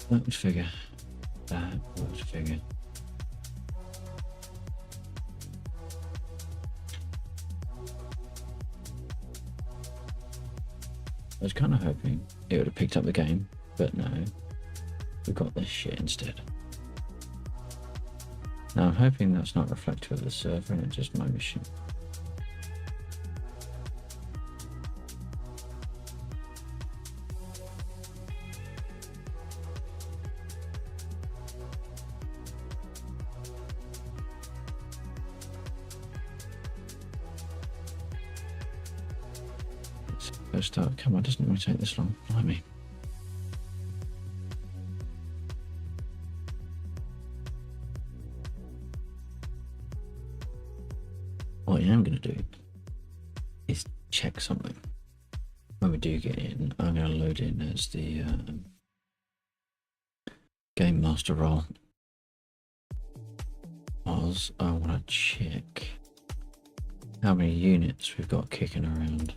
That would figure. That would figure. I was kind of hoping it would have picked up the game, but no. We got this shit instead. Now I'm hoping that's not reflective of the server and it's just my machine. Let's start. Come on, doesn't really take this long. Blimey. What I am going to do is check something. When we do get in, I'm going to load in as the Game Master role. Because I want to check how many units we've got kicking around.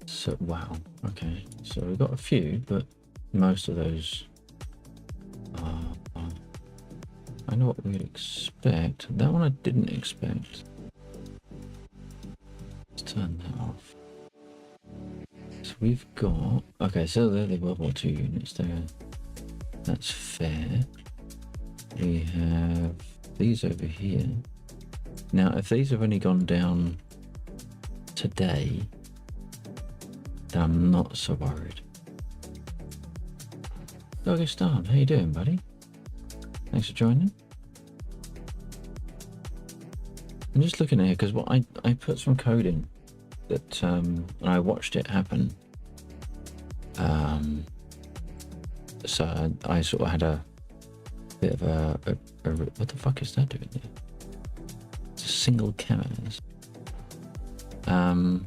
So, wow, okay, so we've got a few, but most of those are, I know what we'd expect. That one I didn't expect. Let's turn that off. So we've got, okay, so they're the World War II units there. That's fair. We have these over here. Now, if these have only gone down today, then I'm not so worried. Dogistan, how you doing, buddy? Thanks for joining. I'm just looking at here because what I put some code in that I watched it happen. So I sort of had a bit of a what the fuck is that doing there? It's a single cameras. Oh.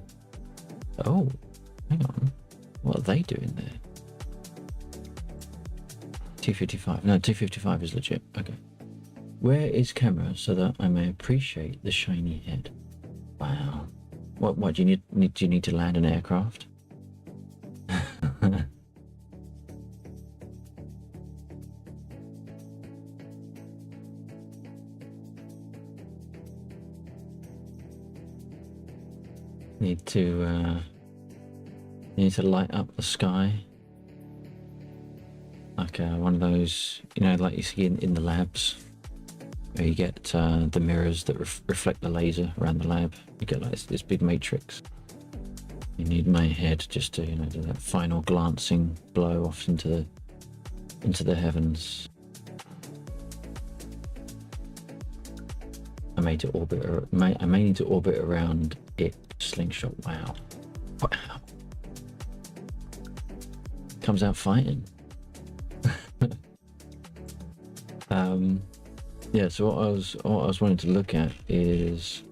Hang on, what are they doing there? 255. No, 255 is legit. Okay. Where is camera so that I may appreciate the shiny head? Wow. What do you need to land an aircraft? Need to light up the sky, like one of those, you know, like you see in the labs, where you get the mirrors that reflect the laser around the lab. You get like this big matrix. You need my head just to, you know, do that final glancing blow off into the heavens. I may need to orbit around it. Slingshot. Wow. Wow. Comes out fighting. Yeah, so what I was wanting to look at is,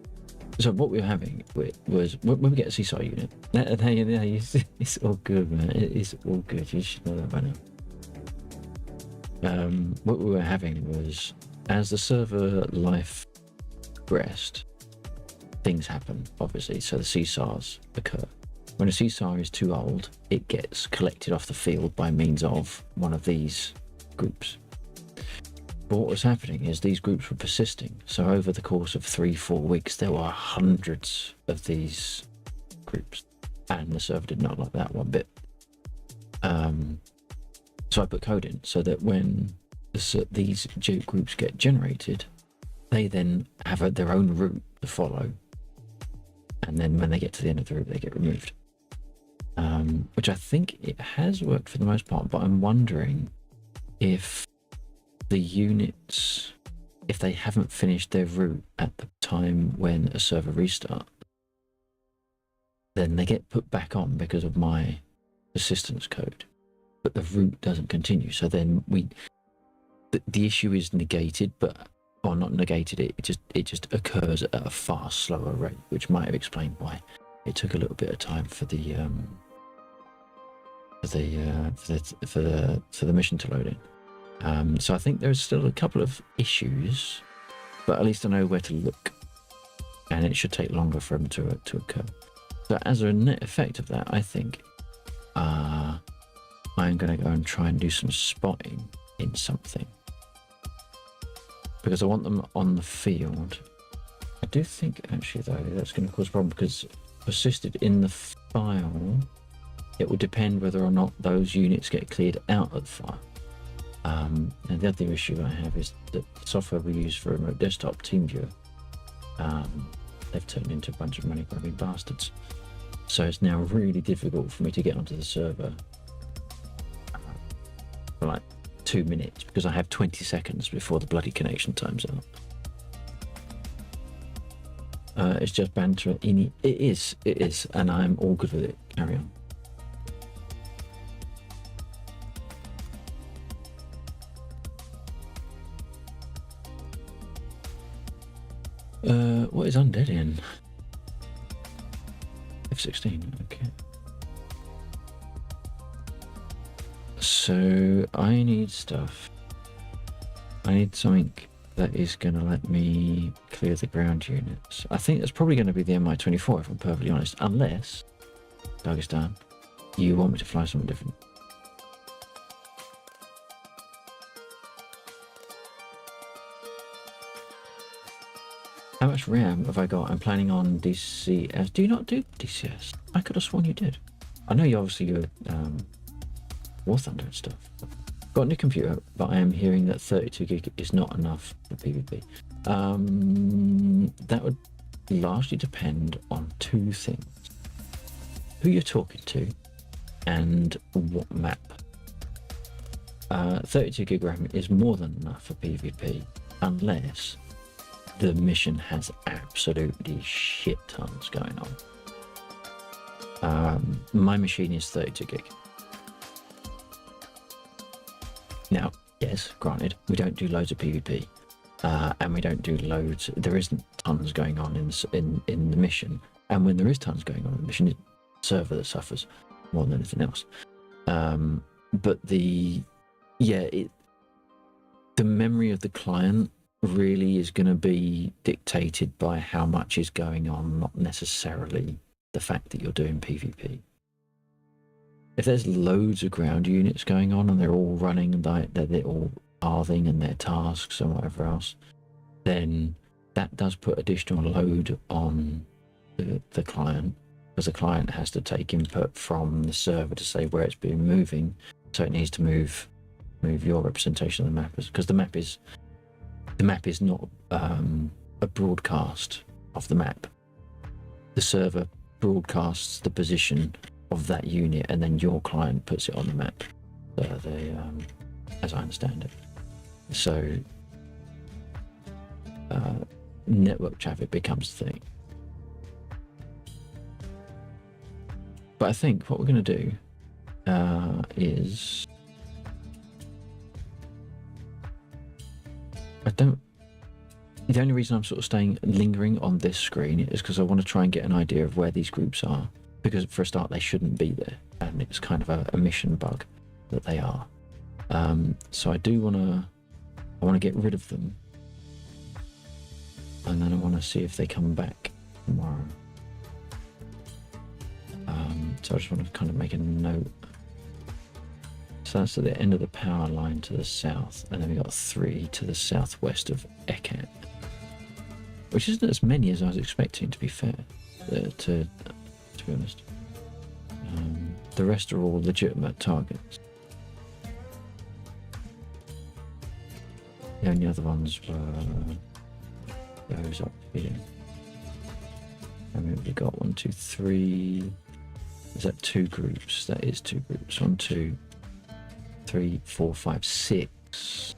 so what we were having was when we get a CSAR unit. It's all good, man. It's all good. You should know that by now. What we were having was, as the server life progressed, things happen, obviously. So the CSARs occur. When a CSAR is too old, it gets collected off the field by means of one of these groups. But what was happening is these groups were persisting. So over the course of 3-4 weeks, there were hundreds of these groups, and the server did not like that one bit. So I put code in so that when these groups get generated, they then have their own route to follow. And then when they get to the end of the route, they get removed. Which I think it has worked for the most part, but I'm wondering if the units, if they haven't finished their route at the time when a server restarts, then they get put back on because of my persistence code, but the route doesn't continue. So then the issue is negated, or not negated, it just occurs at a far slower rate, which might have explained why it took a little bit of time for the mission to load in. So I think there's still a couple of issues, but at least I know where to look. and it should take longer for them to occur. So as a net effect of that, I think I'm going to go and try and do some spotting in something, because I want them on the field. I do think actually though that's going to cause a problem, because persisted in the file, it will depend whether or not those units get cleared out of the file. And the other issue I have is that the software we use for remote desktop TeamViewer, they've turned into a bunch of money grabbing bastards. So it's now really difficult for me to get onto the server for like 2 minutes, because I have 20 seconds before the bloody connection time's out. It's just banter. It is, and I'm all good with it. Carry on. What is undead in? F16, okay. So I need stuff. I need something that is going to let me clear the ground units. I think that's probably going to be the Mi-24, if I'm perfectly honest, unless, Dagestan, you want me to fly something different. How much RAM have I got? I'm planning on DCS. Do you not do DCS? I could have sworn you did. I know you obviously do War Thunder and stuff. Got a new computer, but I am hearing that 32 gig is not enough for PvP. That would largely depend on two things: who you're talking to and what map. 32 gig RAM is more than enough for PvP, unless the mission has absolutely shit tons going on. My machine is 32 gig. Now, yes, granted, we don't do loads of PvP, and we don't do loads. There isn't tons going on in the mission, and when there is tons going on in the mission, it's the server that suffers more than anything else. But the memory of the client really is going to be dictated by how much is going on, not necessarily the fact that you're doing PvP. If there's loads of ground units going on and they're all running and they're all pathing and their tasks and whatever else, then that does put additional load on the client, because the client has to take input from the server to say where it's been moving, so it needs to move your representation of the map, because the map is not a broadcast of the map. The server broadcasts the position of that unit, and then your client puts it on the map. As I understand it. So network traffic becomes the thing. But I think what we're going to do is... The only reason I'm sort of lingering on this screen is because I want to try and get an idea of where these groups are, because for a start they shouldn't be there, and it's kind of a mission bug that they are. So I want to get rid of them, and then I want to see if they come back tomorrow. So I just want to kind of make a note. So that's at the end of the power line to the south, and then we got 3 to the southwest of Ekat, which isn't as many as I was expecting, to be fair, to be honest. The rest are all legitimate targets. The only other ones were those up here. And we've got 1, 2, 3. Is that 2 groups? That is 2 groups. 1, 2, 3, 4, 5, 6,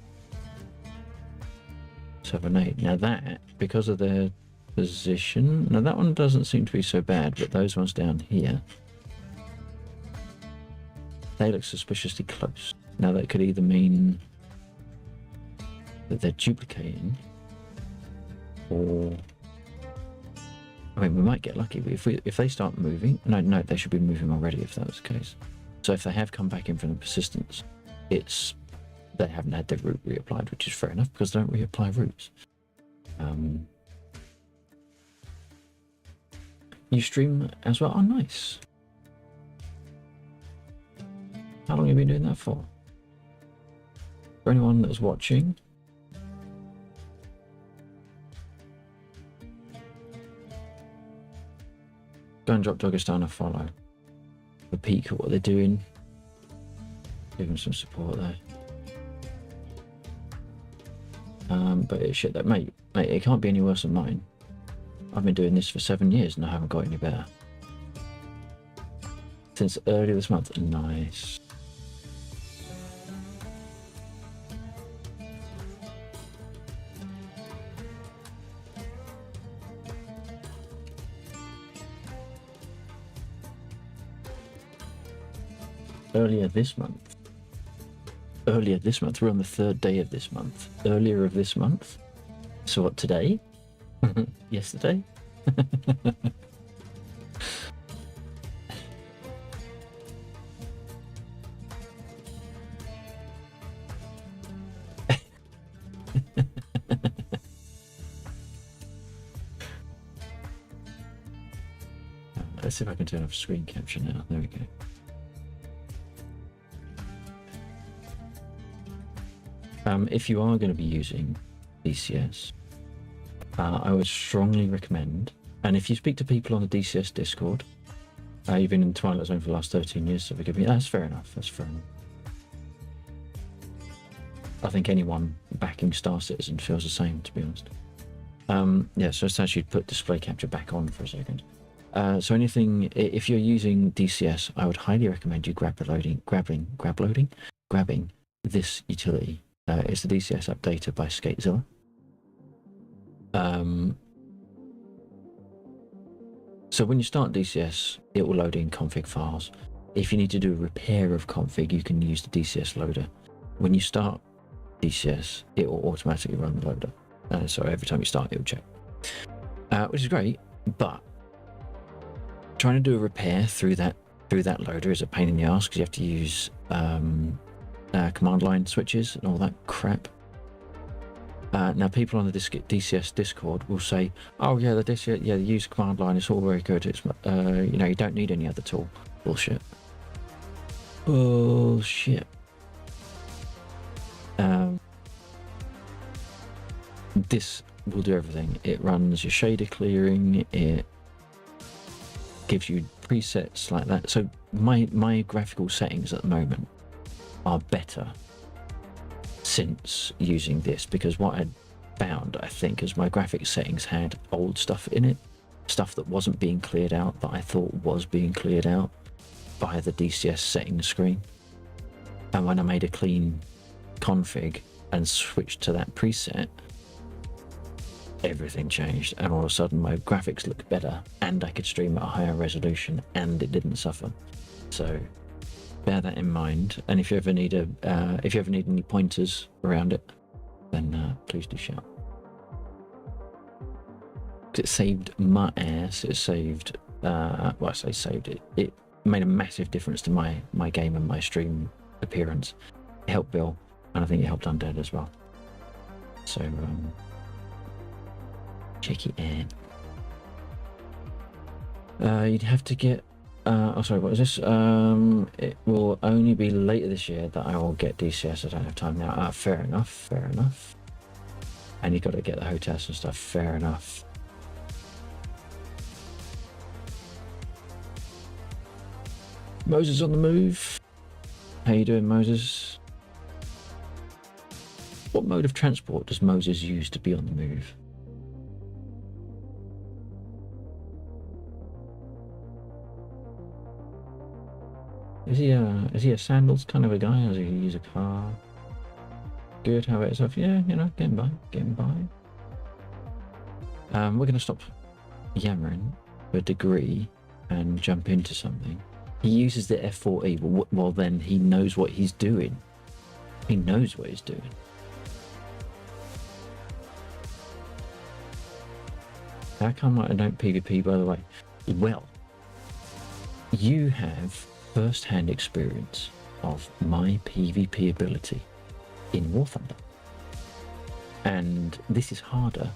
7, 8. Now that, because of their position, now that one doesn't seem to be so bad, but those ones down here, they look suspiciously close. Now that could either mean that they're duplicating, or I mean, we might get lucky. If they start moving, no, they should be moving already if that was the case. So if they have come back in from the persistence, they haven't had their route reapplied, which is fair enough, because they don't reapply routes. You stream as well? Oh, nice. How long have you been doing that for? For anyone that's watching, go and drop Doggers down a follow. A peek at what they're doing. Give them some support there. But it's shit that, mate, it can't be any worse than mine. I've been doing this for 7 years and I haven't got any better. Since earlier this month. Nice. Earlier this month. Earlier this month. We're on the 3rd day of this month. Earlier of this month. So what, today? Yesterday? Let's see if I can turn off screen capture now. There we go. If you are going to be using DCS, I would strongly recommend, and if you speak to people on the DCS Discord, you've been in Twilight Zone for the last 13 years, so forgive me. That's fair enough. That's fair enough. I think anyone backing Star Citizen feels the same, to be honest. Yeah, so let's actually put display capture back on for a second. So anything, if you're using DCS, I would highly recommend you grabbing this utility. It's the DCS Updater by Skatezilla. So when you start DCS, it will load in config files. If you need to do a repair of config, you can use the DCS loader. When you start DCS, it will automatically run the loader. So every time you start, it will check, which is great. But trying to do a repair through that loader is a pain in the ass because you have to use command line switches and all that crap. Now people on the DCS Discord will say, oh yeah, the DCS, yeah, the use command line, it's all very good, it's you know, you don't need any other tool. Bullshit. This will do everything. It runs your shader clearing, it gives you presets like that. So my graphical settings at the moment are better since using this, because what I'd found, I think, is my graphics settings had old stuff in it, stuff that wasn't being cleared out that I thought was being cleared out by the DCS settings screen. And when I made a clean config and switched to that preset, everything changed, and all of a sudden my graphics looked better and I could stream at a higher resolution and it didn't suffer. So bear that in mind, and if you ever need any pointers around it, then please do shout. It saved my ass. It saved well, I say saved it. It made a massive difference to my game and my stream appearance. It helped Bill, and I think it helped Undead as well. So check it out. You'd have to get oh sorry, what is this? It will only be later this year that I will get DCS. I don't have time now. Fair enough. And you've got to get the hotels and stuff. Fair enough. Moses on the move. How you doing, Moses? What mode of transport does Moses use to be on the move? Is he a sandals kind of a guy, or does he use a car? Good, how about yourself? Yeah, you know, getting by. We're gonna stop yammering for a degree and jump into something. He uses the F4E, well then he knows what he's doing. He knows what he's doing. How come I don't PvP, by the way? Well, you have first-hand experience of my PvP ability in War Thunder. And this is harder,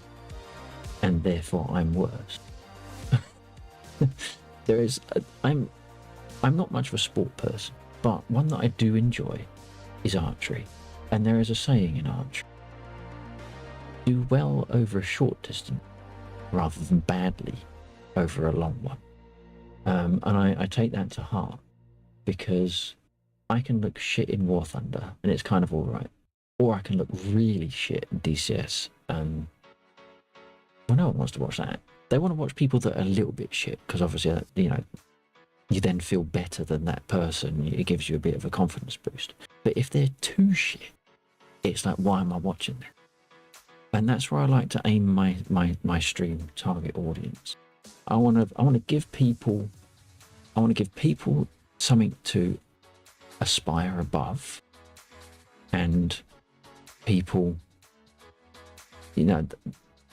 and therefore I'm worse. There is. I'm not much of a sport person, but one that I do enjoy is archery. And there is a saying in archery: do well over a short distance rather than badly over a long one. And I take that to heart, because I can look shit in War Thunder and it's kind of all right, or I can look really shit in DCS. Well, no one wants to watch that. They want to watch people that are a little bit shit, because obviously, you know, you then feel better than that person. It gives you a bit of a confidence boost. But if they're too shit, it's like, why am I watching them? And that's where I like to aim my stream target audience. I want to give people something to aspire above, and people, you know,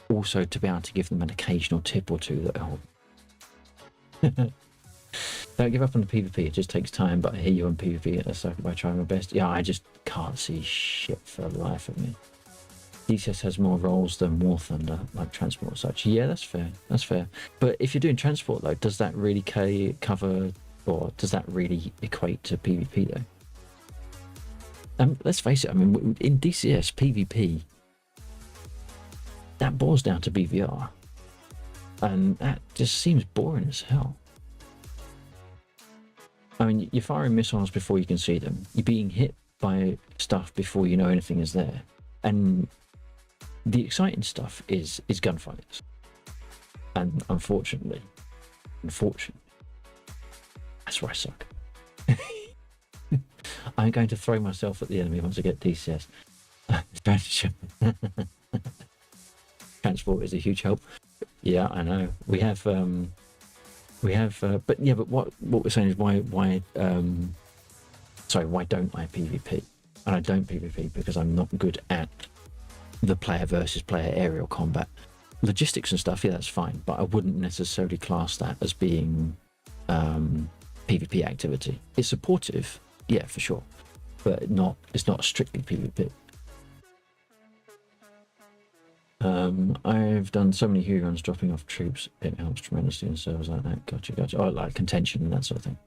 also to be able to give them an occasional tip or two that help. Don't give up on the PvP, it just takes time, but I hear you on PvP, I suck by trying my best. Yeah, I just can't see shit for the life of me. DCS has more roles than War Thunder, like transport and such. Yeah, that's fair, that's fair. But if you're doing transport though, does that really cover, or does that really equate to PvP though? Let's face it, I mean, in DCS, PvP, that boils down to BVR. And that just seems boring as hell. I mean, you're firing missiles before you can see them. You're being hit by stuff before you know anything is there. And the exciting stuff is gunfights. And unfortunately, that's where I suck. I'm going to throw myself at the enemy once I get DCS. Transport is a huge help. Yeah, I know. We have, but yeah, but what we're saying is why don't I PvP? And I don't PvP because I'm not good at the player versus player aerial combat. Logistics and stuff, yeah, that's fine, but I wouldn't necessarily class that as being PvP activity. It's supportive, yeah, for sure, but it's not strictly PvP. I've done so many Hurons dropping off troops, it helps tremendously in servers like that. Gotcha. Oh, like contention and that sort of thing.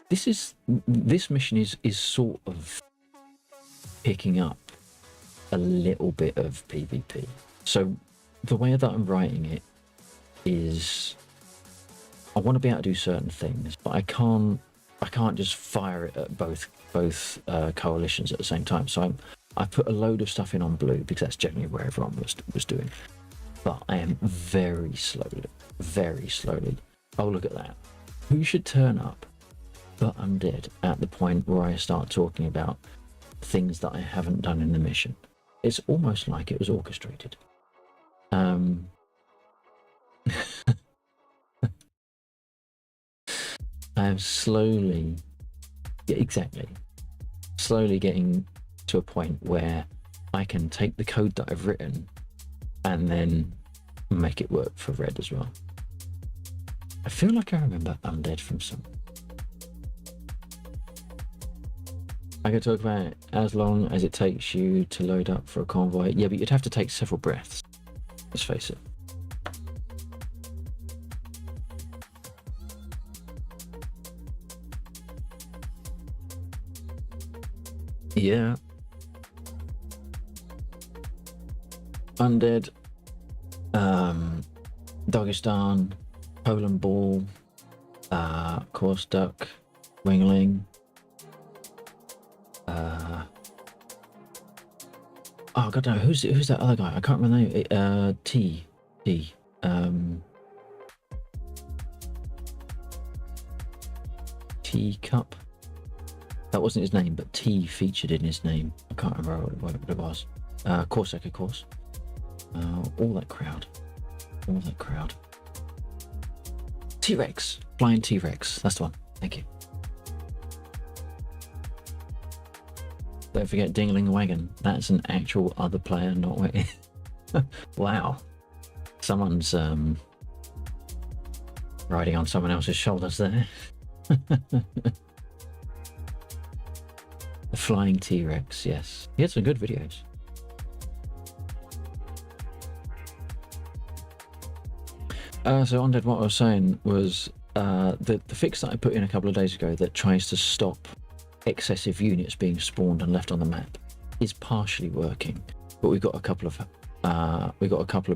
This mission is sort of picking up a little bit of PvP. So the way that I'm writing it is, I want to be able to do certain things, but I can't just fire it at both coalitions at the same time. So I put a load of stuff in on blue because that's generally where everyone was doing. But I am very slowly. Oh, look at that. Who should turn up but undead at the point where I start talking about things that I haven't done in the mission? It's almost like it was orchestrated. I am slowly getting to a point where I can take the code that I've written and then make it work for red as well. I feel like I remember undead from some. I could talk about it as long as it takes you to load up for a convoy. Yeah, but you'd have to take several breaths. Let's face it. Yeah. Undead, Dagestan, Poland Ball, Course Duck, Wingling, oh god damn, who's that other guy? I can't remember the name. Teacup. That wasn't his name, but T featured in his name. I can't remember what it was. Corsac, of course. All that crowd. T-Rex. Flying T-Rex. That's the one. Thank you. Don't forget Dingling Wagon. That's an actual other player, not waiting. Wow. Someone's riding on someone else's shoulders there. The Flying T-Rex, yes. He had some good videos. So Undead, what I was saying was the fix that I put in a couple of days ago that tries to stop excessive units being spawned and left on the map is partially working, but we've got a couple of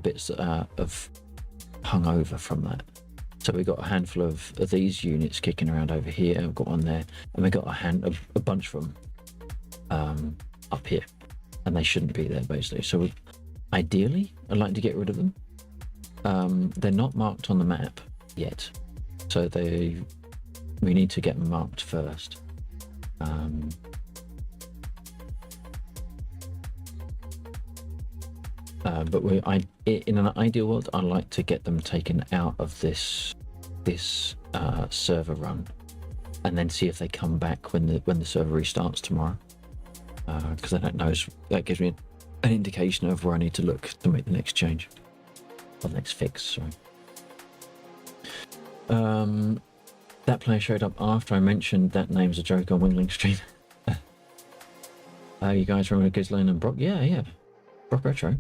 bits that have hung over from that. So we've got a handful of these units kicking around over here. We've got one there, and we've got a bunch of them up here, and they shouldn't be there basically. So ideally, I'd like to get rid of them. They're not marked on the map yet, so we need to get them marked first. But in an ideal world, I like to get them taken out of this server run, and then see if they come back when the server restarts tomorrow. Because I don't know, that gives me an indication of where I need to look to make the next change, or the next fix. Sorry. That player showed up after I mentioned that name's a joke on Wingling Stream. You guys remember Gizlane and Brock? Yeah. Brock Retro.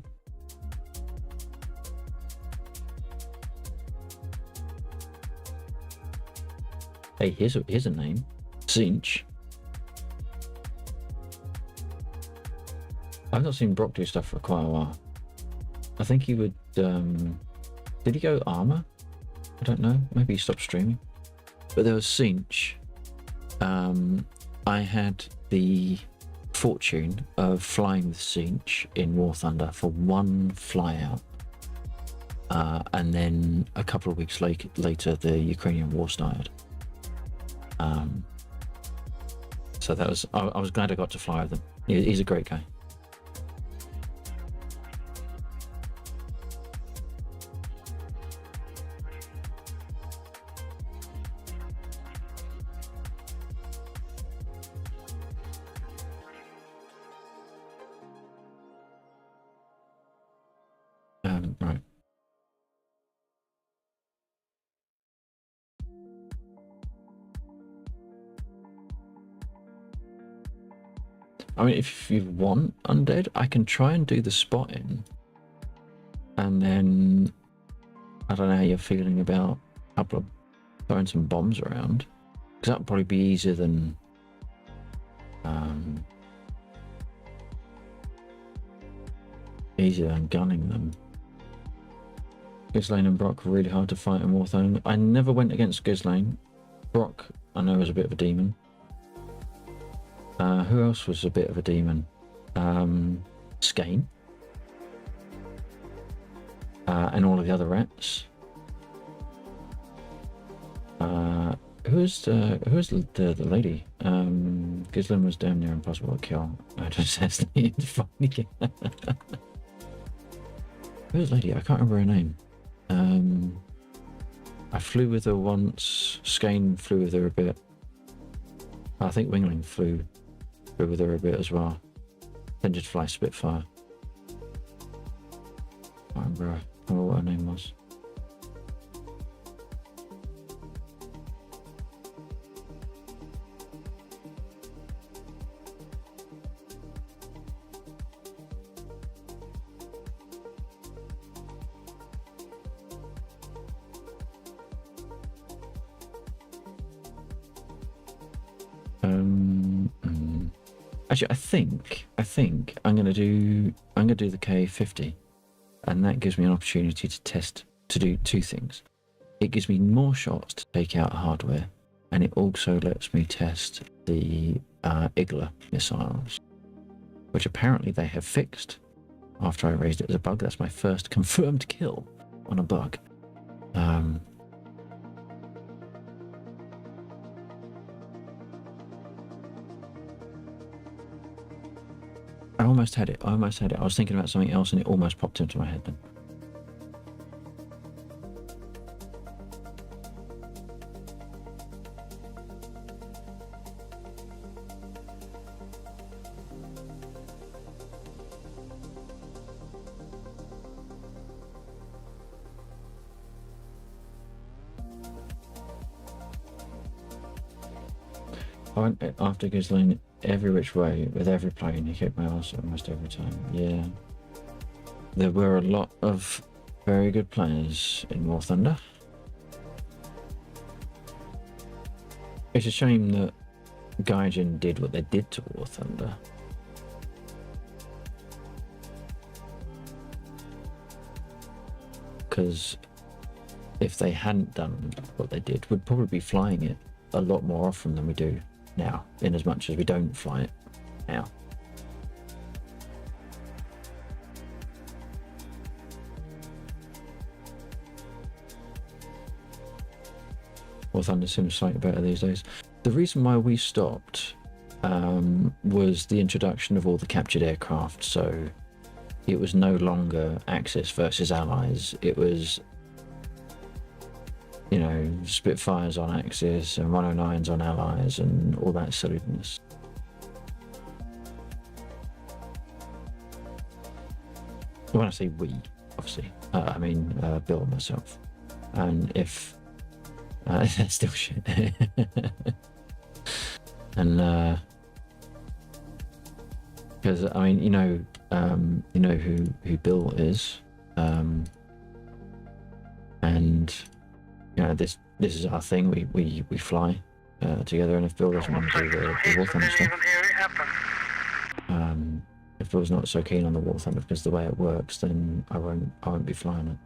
Hey, here's a name. Cinch. I've not seen Brock do stuff for quite a while. I think he would... did he go armor? I don't know. Maybe he stopped streaming. But there was Cinch. I had the fortune of flying with Cinch in War Thunder for one flyout. And then a couple of weeks later, the Ukrainian war started. So that was... I was glad I got to fly with him. He's a great guy. Right. I mean, if you want Undead, I can try and do the spotting. And then, I don't know how you're feeling about a couple of throwing some bombs around. Because that would probably be easier than... gunning them. Gizlane and Brock were really hard to fight in Warthone. I never went against Gizlane. Brock, I know, was a bit of a demon. Who else was a bit of a demon? Skane. And all of the other rats. Who's the lady? Gizlane was damn near impossible to kill. I just hesitated to find again. Who's the lady? I can't remember her name. I flew with her once. Skane flew with her a bit. I think Wingling flew with her a bit as well. Then just fly Spitfire. I can't remember what her name was. Actually, I think I'm gonna do the K50, and that gives me an opportunity to do two things. It gives me more shots to take out hardware, and it also lets me test the Igla missiles, which apparently they have fixed after I raised it as a bug. That's my first confirmed kill on a bug. I almost had it. I was thinking about something else and it almost popped into my head then. I went after Gizlane every which way with every plane. He kicked my ass almost every time. Yeah, there were a lot of Very good players in War Thunder. It's a shame that Gaijin did what they did to War Thunder. Because if they hadn't done what they did, we'd probably be flying it a lot more often than we do now, in as much as we don't fly it now. War Thunder seems slightly better these days. The reason why we stopped was the introduction of all the captured aircraft, so it was no longer Axis versus Allies. It was, you know, Spitfires on Axis and 109s on Allies and all that silliness. When I say we, obviously, I mean Bill and myself. And if that's still shit. And because I mean, you know who Bill is, and you know this is our thing. We fly together, and if Bill doesn't want to do the War Thunder stuff, if Bill's not so keen on the War Thunder because the way it works, then I won't be flying it.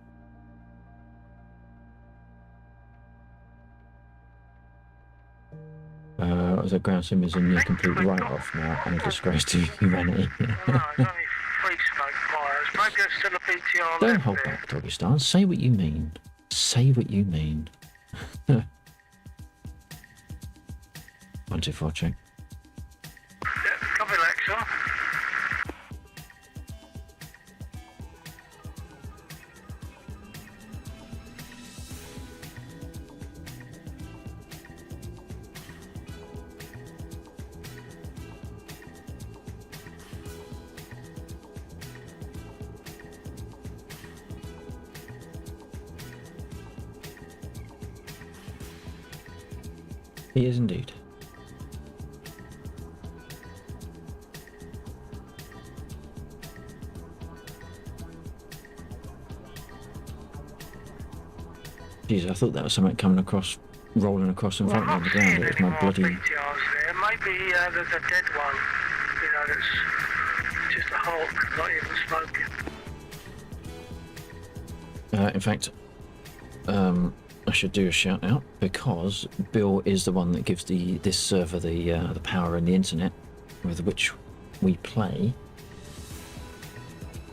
As a ground sim is a near complete write-off now and a disgrace to humanity. No, it's only 3 smoke fires. Maybe there's still a BTR Don't left hold there. back, Doggy Star. Say what you mean. Say what you mean. 124 check. Yeah, copy Lexa. He is indeed. Jeez, I thought that was something coming across, rolling across in front of me on the ground. It was my bloody... BTRs there. Maybe there's a dead one, you know, that's just a hulk, not even smoking. In fact, I should do a shout out because Bill is the one that gives this server the power and the internet with which we play.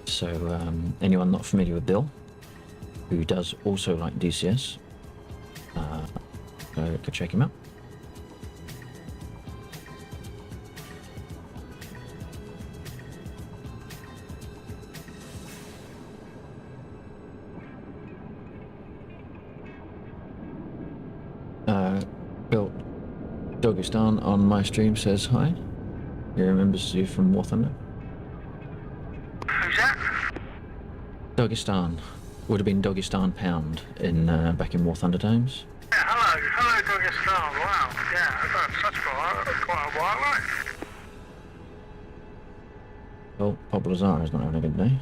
So anyone not familiar with Bill, who does also like DCS, go check him out. Bill Dogistan on my stream says hi. He remembers you from War Thunder. Who's that? Dogistan would have been Dogistan Pound in back in War Thunder times. Yeah, hello, Dogistan. Wow, yeah, I've done such quite a while, right? Well, Pop Lazar is not having a good day.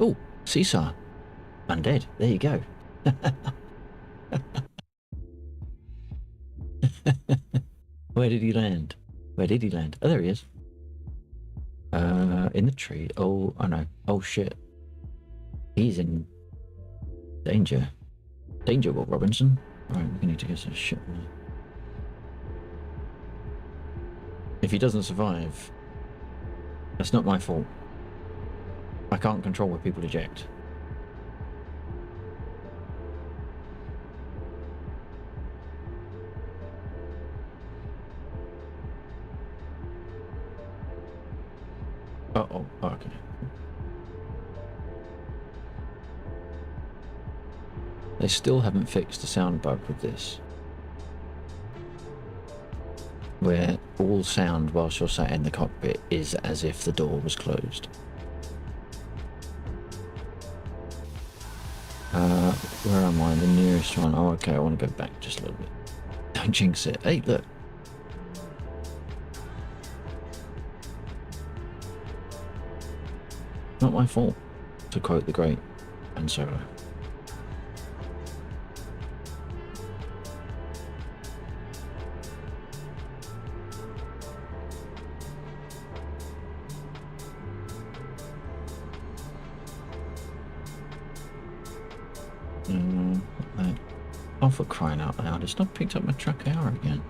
Oh, Caesar. Undead. There you go. Where did he land? Where did he land? Oh, there he is. In the tree. Oh, I know. Oh, shit. He's in danger. Danger, Will Robinson. Right, we need to get some shit. If he doesn't survive, that's not my fault. I can't control where people eject. Uh-oh, okay. They still haven't fixed the sound bug with this, where all sound whilst you're sat in the cockpit is as if the door was closed. Where am I? The nearest one. Oh, okay, I want to go back just a little bit. Don't jinx it. Hey, look. Not my fault. to quote the great Han Solo. Oh, for crying out loud, it's not picked up my track AR again.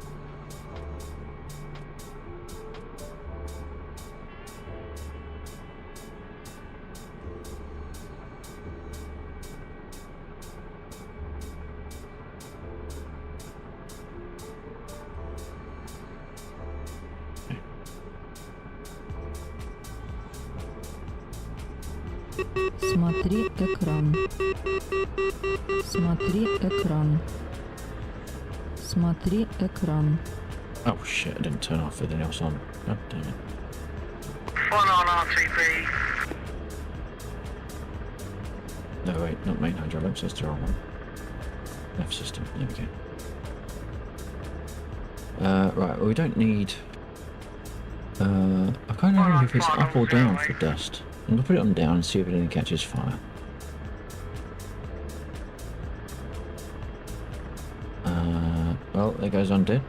Смотри экран. Смотри экран. Смотри экран. Oh shit, I didn't turn off everything else on. God damn it. One on RTB. No, wait, not main hydraulics, that's the wrong one. Left system, there we go. Right, well, we don't need... I can't remember if it's up or down for dust. I'm gonna put it on down and see if anything catches fire. Well, there goes on dead.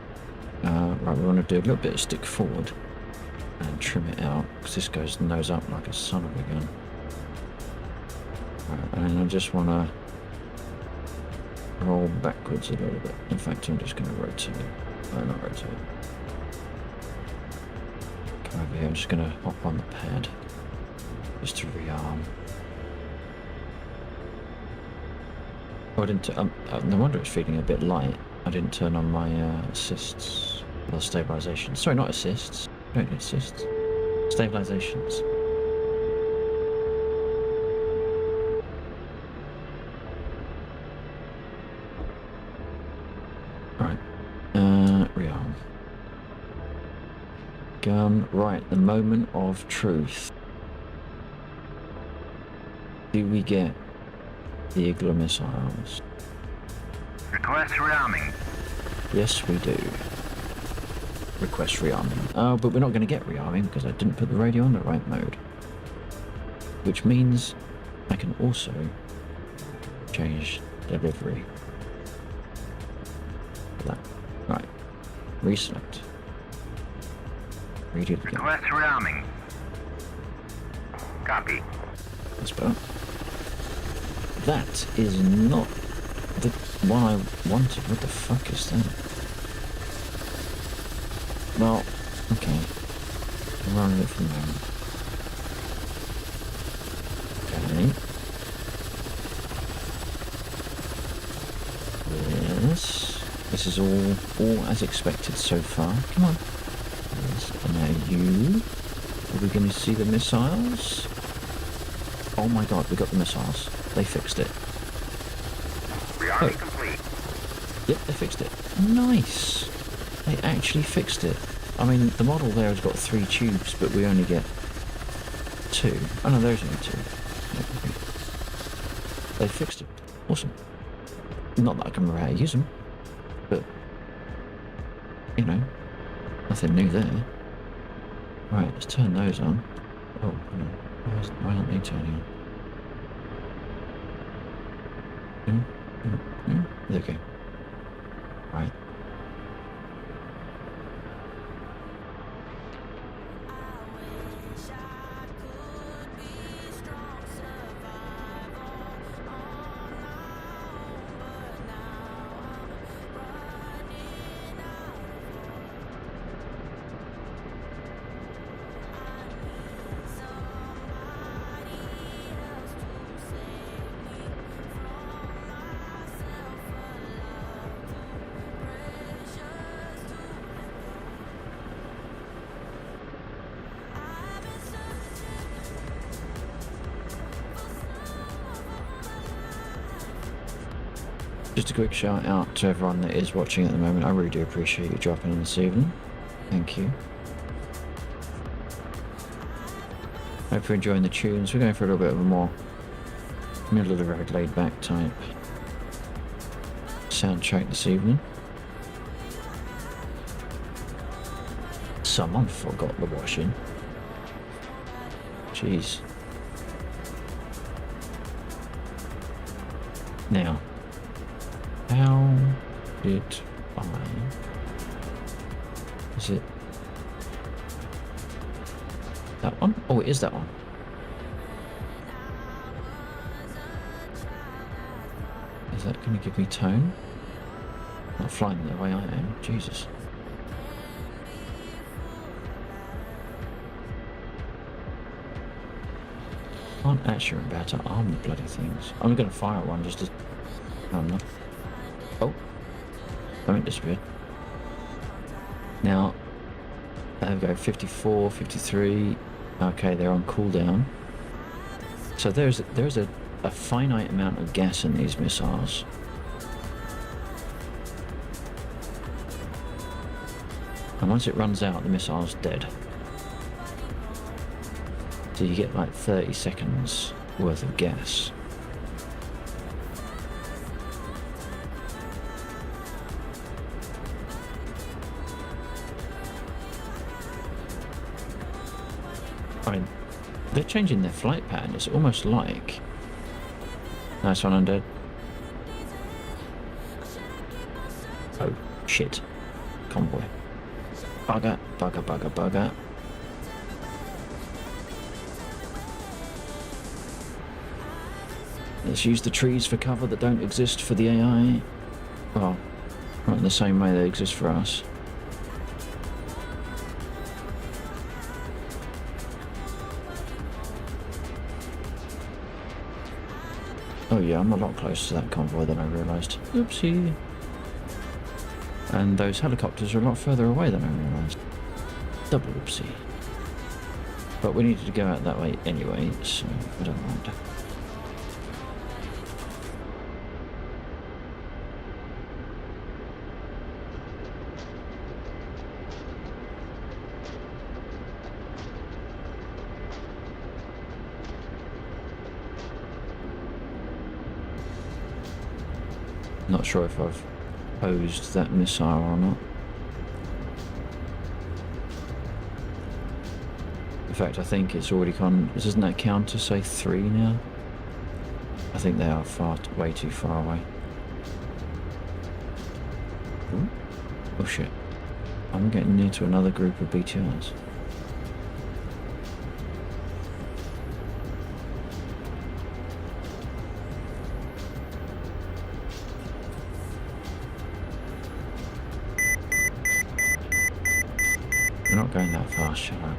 Right, we want to do a little bit of stick forward and trim it out because this goes nose up like a son of a gun. Right, and I just want to roll backwards a little bit. In fact, I'm just going to rotate it. Not rotate. Come over here. I'm just going to hop on the pad just to rearm. Oh, I didn't. No wonder it's feeling a bit light. I didn't turn on my assists or stabilization. Sorry, not assists. I don't need assists. Stabilizations. Right. Rearm. Gun. Right. The moment of truth. Do we get the Igloo missiles? Request rearming. Yes, we do. Request rearming. Oh, but we're not going to get rearming because I didn't put the radio on the right mode. Which means I can also change delivery. That. Right. Reselect. Redo it again. Request rearming. Copy. That's better. That is not the one I wanted. What the fuck is that? Well, okay. I'm running it from there. Okay. Yes. This is all as expected so far. Come on. Yes. And now you. Are we going to see the missiles? Oh my god, we got the missiles. They fixed it. Rearming complete. Yep, they fixed it. Nice. They actually fixed it. I mean, the model there has got 3 tubes, but we only get 2. Oh no, there's only 2. Yep, okay. They fixed it. Awesome. Not that I can remember how to use them, but, you know, nothing new there. Right, let's turn those on. Oh, no. Why aren't they turning on? There we go. Right. Just a quick shout out to everyone that is watching at the moment. I really do appreciate you dropping in this evening. Thank you. Hope you're enjoying the tunes. We're going for a little bit of a more middle of the road laid back type soundtrack this evening. Someone forgot the washing. Jeez. Now, how did I... Is it that one? Oh, it is that one. Is that going to give me tone? Not flying the way I am. Jesus. Can't actually remember how to arm the bloody things. I'm going to fire at one just to... No, I'm not. Oh. Something disappeared. Now, there we go. 54, 53. Okay, they're on cooldown. So there's a finite amount of gas in these missiles. And once it runs out, the missile's dead. So you get like 30 seconds worth of gas. I mean, they're changing their flight pattern. It's almost like... Nice one, undead. Oh, shit. Convoy. Bugger, bugger, bugger, bugger. Let's use the trees for cover that don't exist for the AI. Well, not in the same way they exist for us. Oh yeah, I'm a lot closer to that convoy than I realised. Oopsie. And those helicopters are a lot further away than I realised. Double oopsie. But we needed to go out that way anyway, so I don't mind. Not sure if I've posed that missile or not. In fact, I think it's already gone. Doesn't that count to say 3 now? I think they are way too far away. Ooh. Oh shit. I'm getting near to another group of BTRs. We're not going that fast, shut up.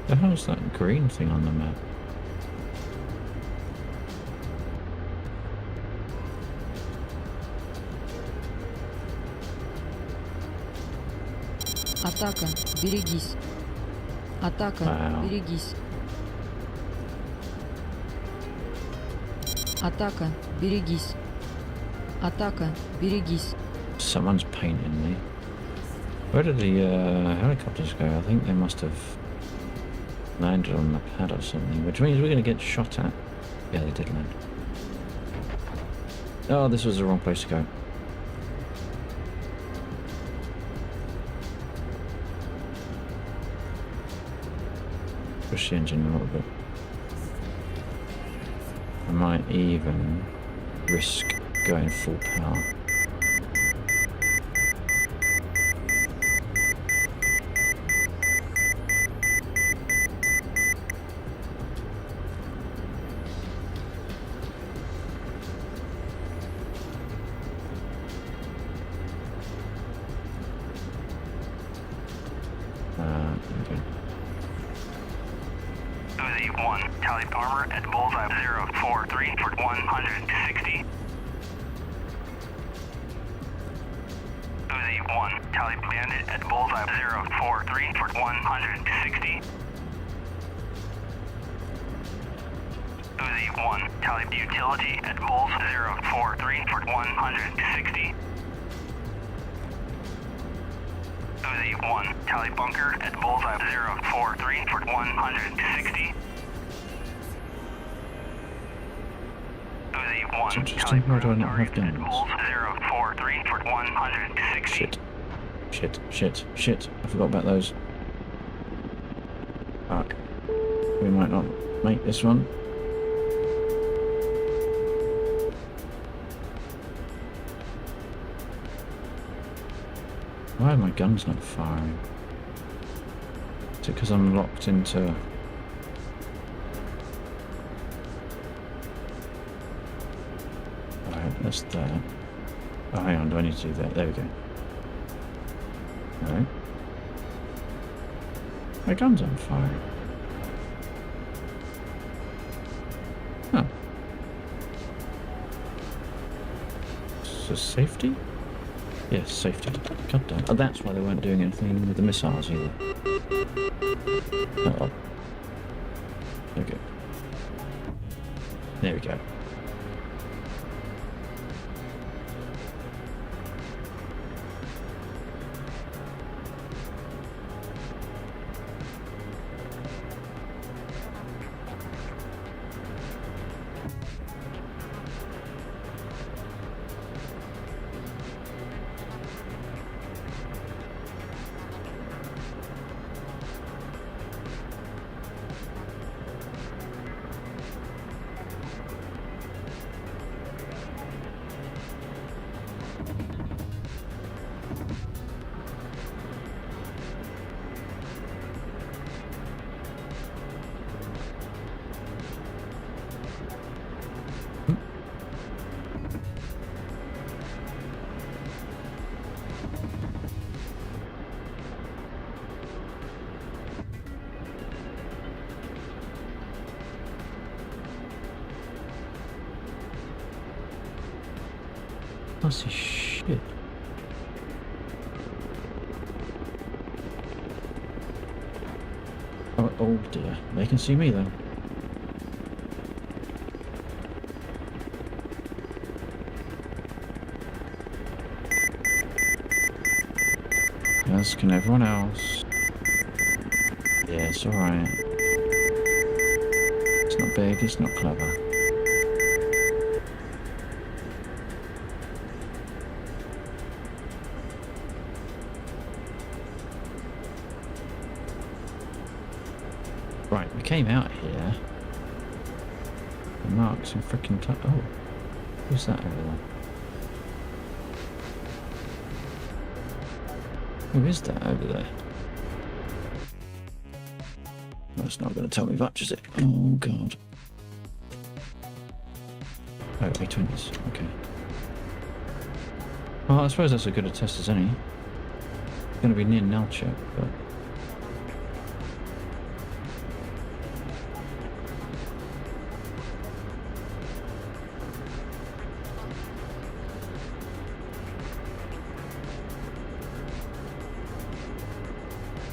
The hell's that green thing on the map? Атака, берегись. Атака, Wow. берегись. Атака, берегись. Атака, берегись. Someone's painting me. Where did the helicopters go? I think they must have landed on the pad or something, which means we're going to get shot at. Yeah, they did land. Oh, this was the wrong place to go. Push the engine a little bit. I might even risk going full power. Okay. Uzi 1, tally armor at bullseye 043 for 160. Uzi 1, tally bandit at bullseye 043 for 160. Uzi 1, tally utility at bulls 043 for 160. Uzi 1, tally bunker at bullseye 043 for 160. Uzi 1, interesting. Why do I not have target at guns? bulls 043 for 160. Shit. I forgot about those. Fuck. We might not make this one. Why are my guns not firing? Is it because I'm locked into... Alright, that's that. Oh, hang on, do I need to do that? There we go. Alright. My gun's on fire. Huh. So safety? Yes, safety. God damn. Oh, that's why they weren't doing anything with the missiles either. Oh, okay. There we go. That's shit. Oh dear, they can see me then. As can everyone else. Yeah, it's alright. It's not big, it's not clever. Right, we came out here. The marks in frickin' oh, who's that over there? Who is that over there? That's not going to tell me much, is it? Oh god. Oh, A20s. Okay. Well, I suppose that's as good a test as any. It's going to be near null check, but.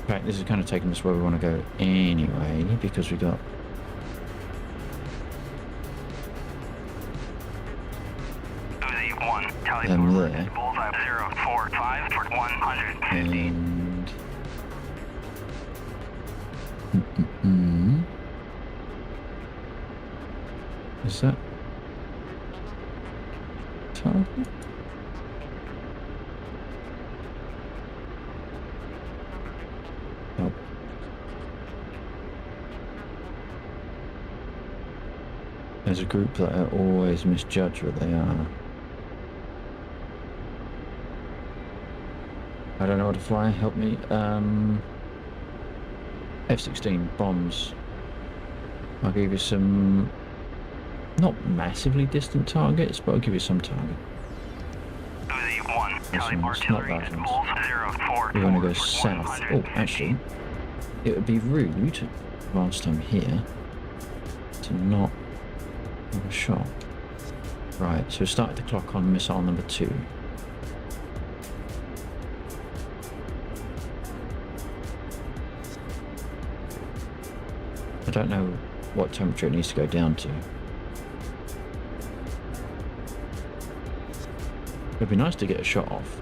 Right, this is kind of taking us where we want to go anyway, because we got Uzi 1, tally them forward there. at bullseye 045 for 150. And is that target? Nope. There's a group that I always misjudge what they are. I don't know how to fly, help me. F-16 bombs. I'll give you some, not massively distant targets, but I'll give you some target. Uzi 1, tally one's not artillery that at one. bulls 044 We want to go for south. Oh, 150. actually, it would be rude whilst I'm here to not have a shot. Right, so we started the clock on missile number 2. I don't know what temperature it needs to go down to. It'd be nice to get a shot off.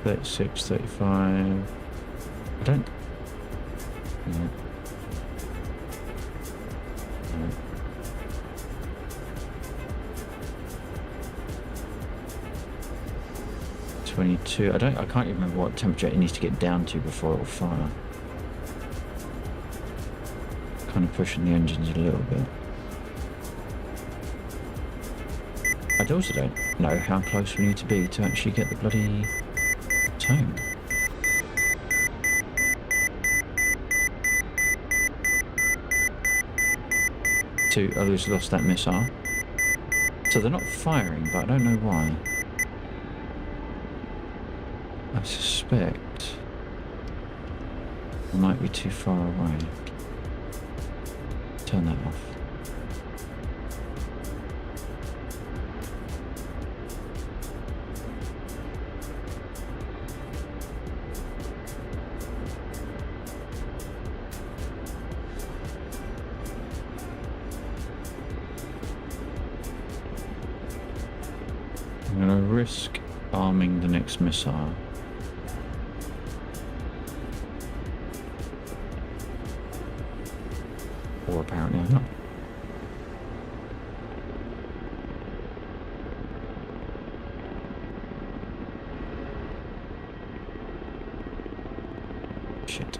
$36, $35. I don't. No. No. $22. I can't even remember what temperature it needs to get down to before it will fire. Kind of pushing the engines a little bit. I also don't know how close we need to be to actually get the bloody tone. Two others lost that missile. So they're not firing, but I don't know why. I suspect I might be too far away. Turn that off. I'm going to risk arming the next missile. Or apparently I'm not. Shit.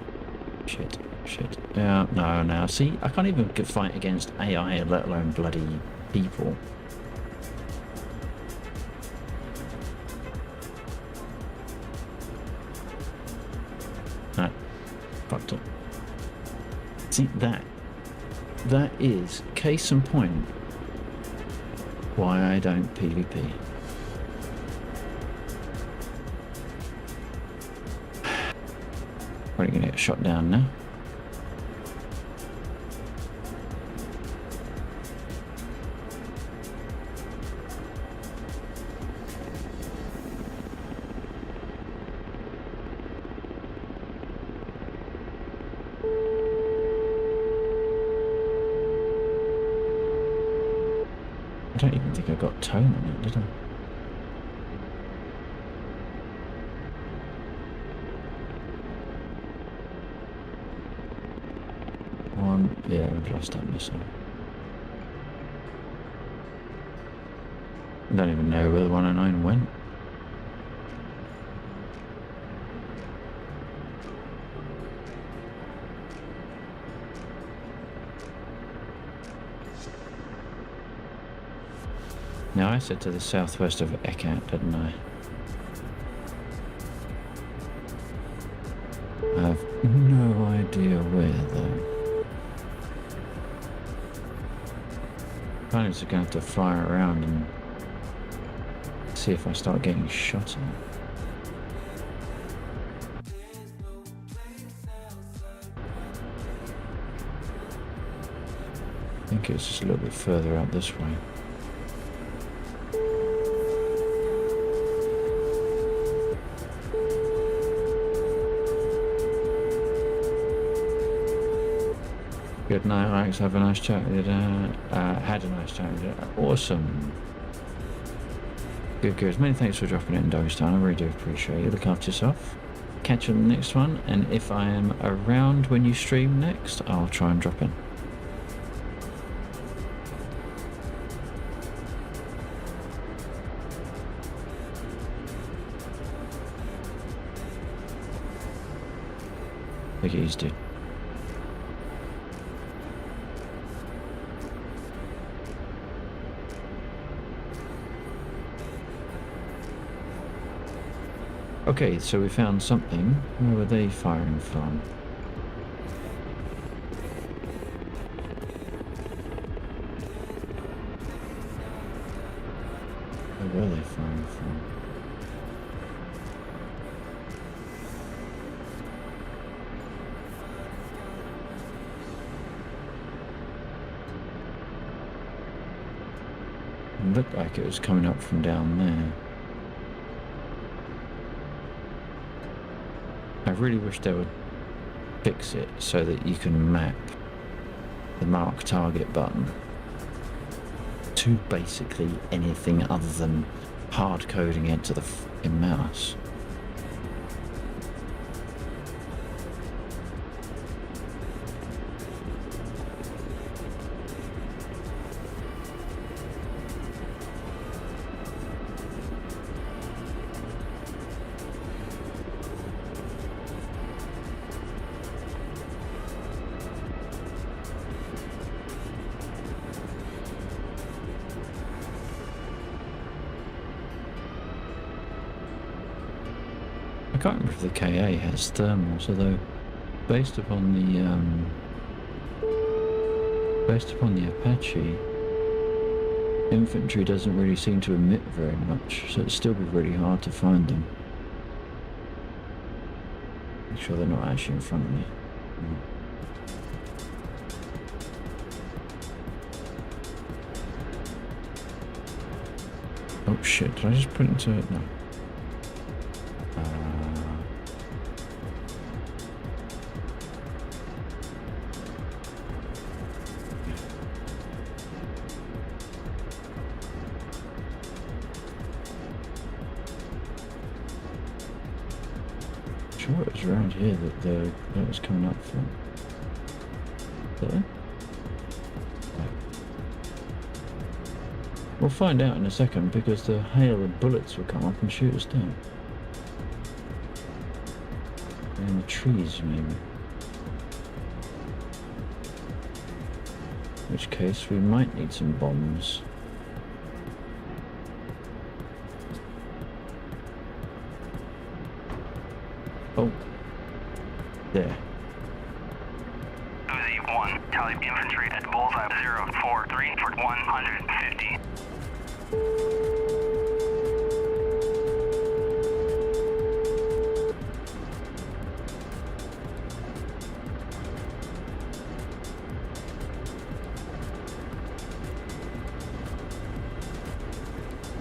Yeah, no. See, I can't even fight against AI, let alone bloody people. No. Fucked up. See, that is case in point why I don't PvP. Probably gonna get shot down now. I don't even think I got tone on it, did I? Yeah, we've lost that missile. I don't even know where the 109 went. Now I said to the southwest of Ekat, didn't I? I have no idea where though. I'm just going to have to fly around and see if I start getting shot at. I think it's just a little bit further out this way. Good night, Alex. Have a nice chat with you. Had a nice chat with you. Awesome. Good. Many thanks for dropping it in Dogstown. I really do appreciate it. Look after yourself. Catch you on the next one. And if I am around when you stream next, I'll try and drop in. Take it easy, dude. Okay, so we found something. Where were they firing from? Where were they firing from? looked like it was coming up from down there. I really wish they would fix it so that you can map the mark target button to basically anything other than hard coding it to the f***ing mouse. I can't remember if the KA has thermals, although based upon the Apache, infantry doesn't really seem to emit very much, so it'd still be really hard to find them. Make sure they're not actually in front of me. Oh shit, did I just put it into it? No. Sure, it was around here that was coming up from. There? Right. We'll find out in a second because the hail of bullets will come up and shoot us down. In the trees, maybe. In which case, we might need some bombs. Oh. There. Uzi 1, tally infantry at bullseye 043 for 150.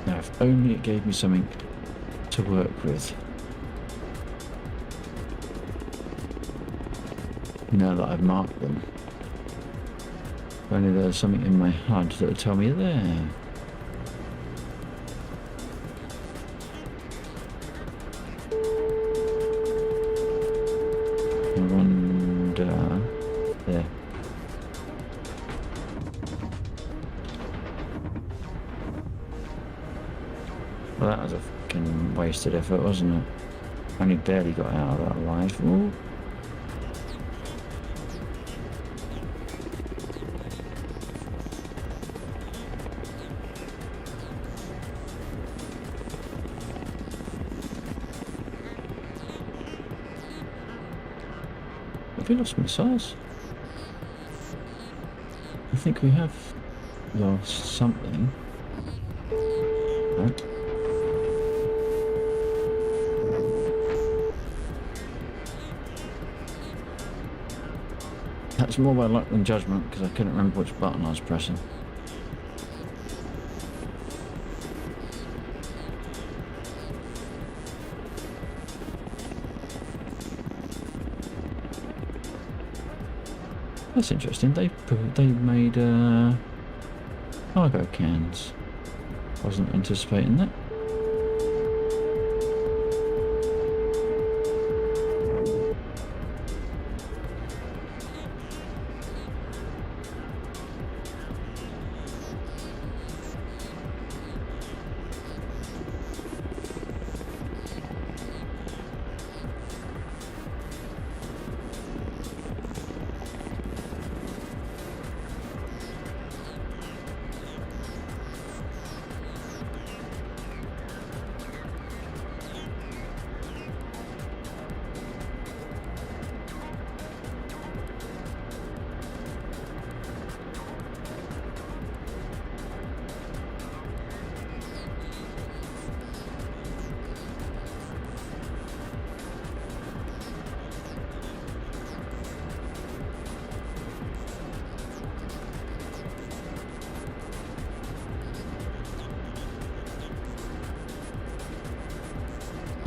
Now, if only it gave me something to work with. Now that I've marked them. If only there was something in my HUD that would tell me there. I wonder... There. Well, that was a fucking wasted effort, wasn't it? Only barely got out of that alive. Ooh. Have we lost missiles? I think we have lost something. Right. That's more by luck than judgment because I couldn't remember which button I was pressing. That's interesting. They made cargo cans. Wasn't anticipating that.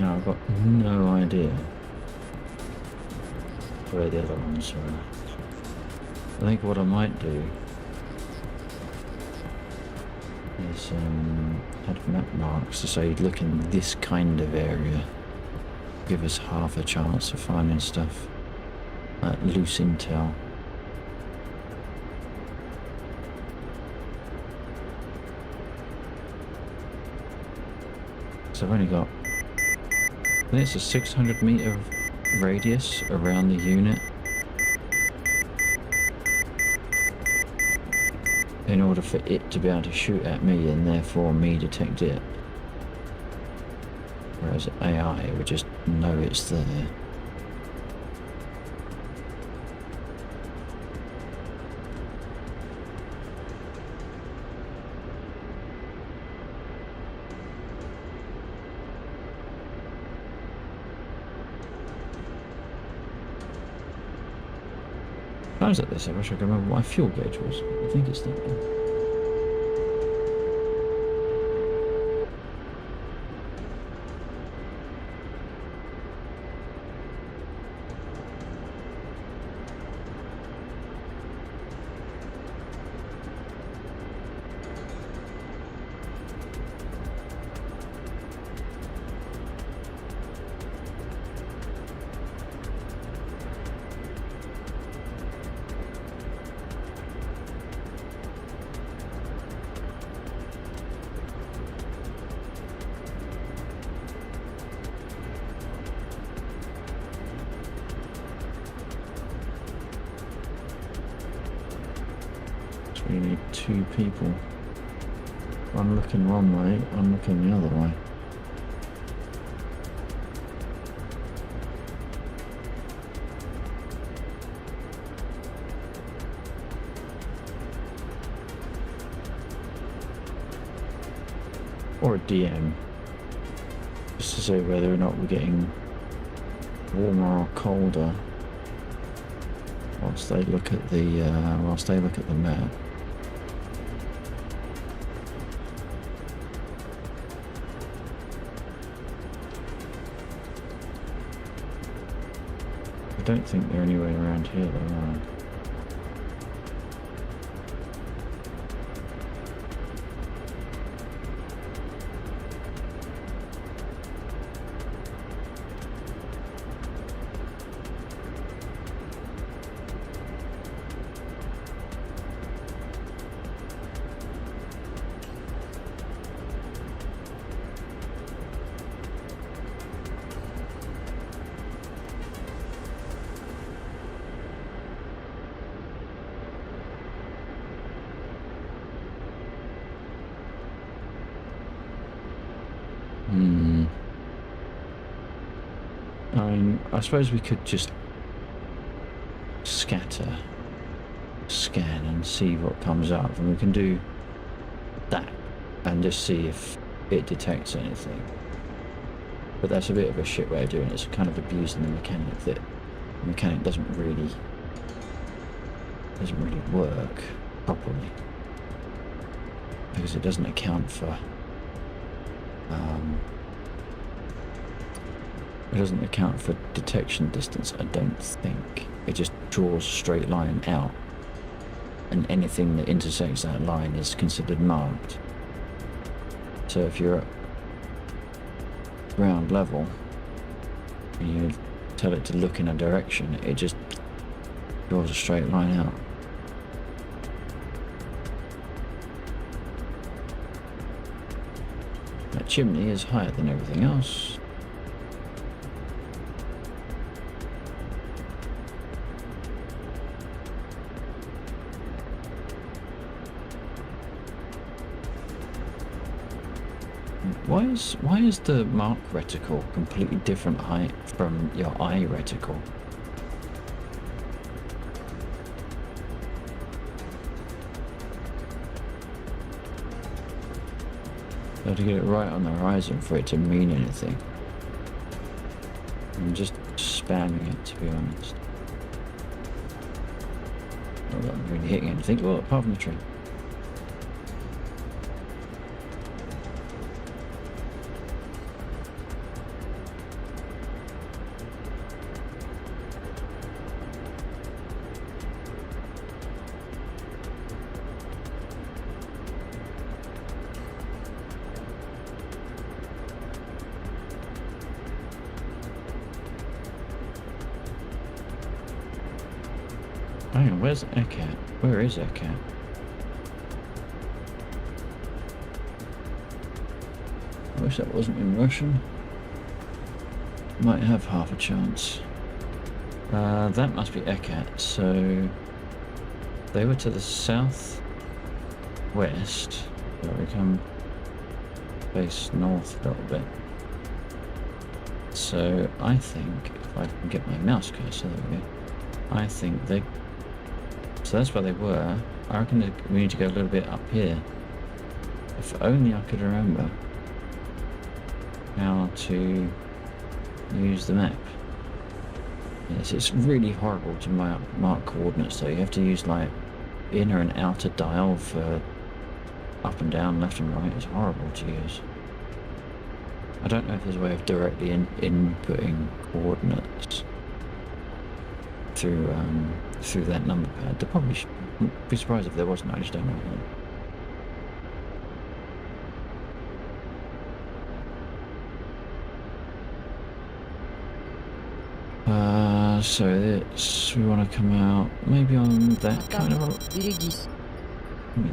No, I've got no idea where the other ones are. I think what I might do is add map marks to say look in this kind of area. Give us half a chance of finding stuff. Loose intel. So I've only got, I think it's a 600 meter radius around the unit in order for it to be able to shoot at me and therefore me detect it. Whereas AI would just know it's there. Times like this, I wish I could remember what my fuel gauge was. I think it's that one. We need 2 people. I'm looking one way, I'm looking the other way. Or a DM. Just to say whether or not we're getting warmer or colder whilst they look at the map. I don't think they're anywhere around here though, are they? I mean, I suppose we could just scatter, scan and see what comes up, and we can do that and just see if it detects anything. But that's a bit of a shit way of doing it. It's kind of abusing the mechanic that the mechanic doesn't really work properly because it doesn't account for detection distance, I don't think. It just draws a straight line out, and anything that intersects that line is considered marked. So if you're at ground level and you tell it to look in a direction, it just draws a straight line out. That chimney is higher than everything else. Why is the mark reticle completely different height from your eye reticle? You have to get it right on the horizon for it to mean anything. I'm just spamming it, to be honest. Not really hitting anything, well, apart from the tree. Hang on, where's Ekat? Where is Ekat? I wish that wasn't in Russian. Might have half a chance. That must be Ekat, so they were to the south west. There we come. Face north a little bit. So I think if I can get my mouse cursor, there we go. I think they. So that's where they were. I reckon we need to go a little bit up here. If only I could remember how to use the map. Yes, it's really horrible to mark coordinates though. You have to use like inner and outer dial for up and down, left and right. It's horrible to use. I don't know if there's a way of directly inputting coordinates through that number pad. There probably should be surprised if there wasn't. I just don't know. So it's, we want to come out maybe on that kind Атака. of. Берегись.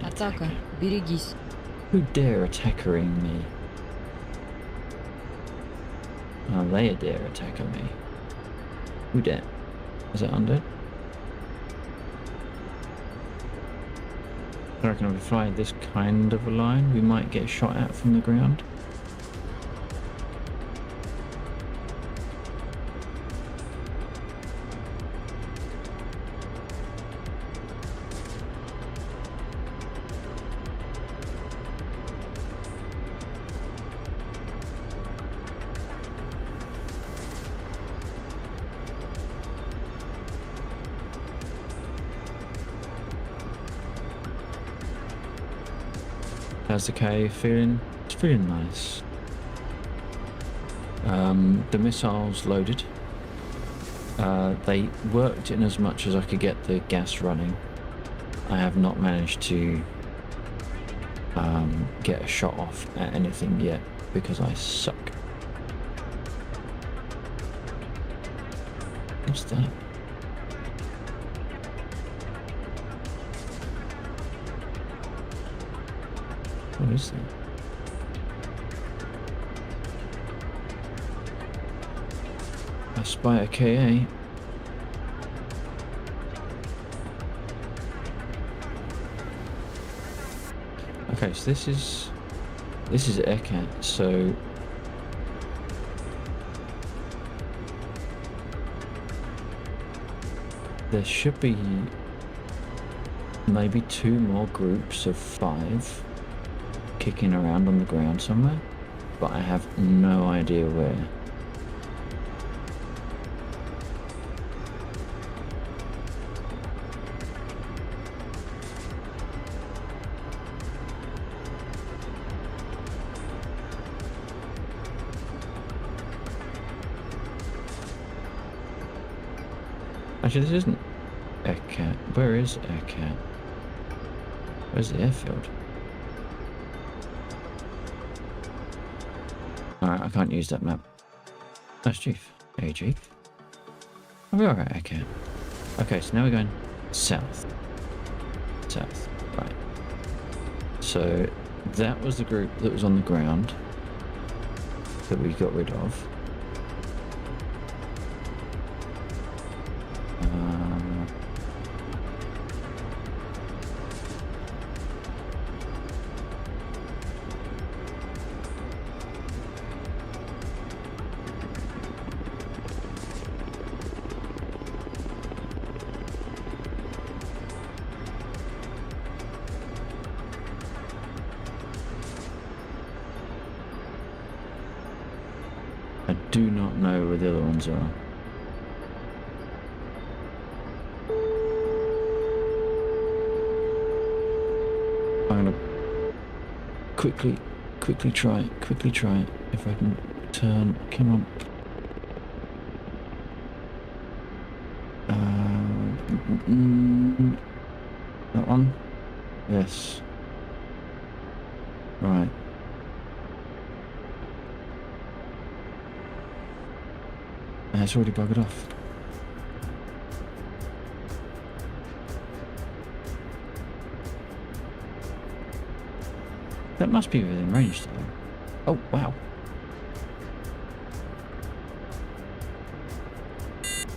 Атака. Берегись. Who dare attackering me? Oh, they dare attack me. Who dare? Is it undead? I reckon if we fly this kind of a line, we might get shot at from the ground. How's the cave feeling? It's feeling nice. The missiles loaded. They worked in as much as I could get the gas running. I have not managed to get a shot off at anything yet because I suck. What's that? What is that? I spy a KA. Okay, so this is Ekat, so there should be maybe 2 more groups of 5 kicking around on the ground somewhere, but I have no idea where. Actually, this isn't Ekat. Where is Ekat? Where's the airfield? Alright, I can't use that map. That's Chief. Hey, Chief. Are we alright, Ekat? Okay, so now we're going south. South, right. So, that was the group that was on the ground that we got rid of. I do not know where the other ones are. I'm gonna quickly try it. If I can turn, come on. That one? Yes. Right. It's already buggered off. That must be within range though. Oh, wow.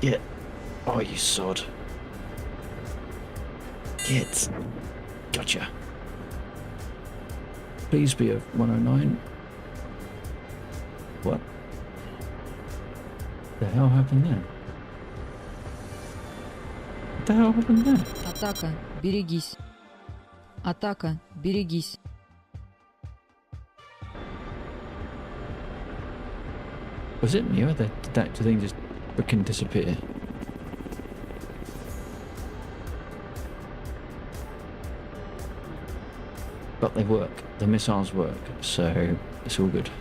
Get. Oh, you sod. Get. Gotcha. Please be a 109. What? The hell happened there? What the hell happened there? Атака, берегись. Атака, берегись. Was it me or did that thing just freaking disappear? But they work. The missiles work, so it's all good.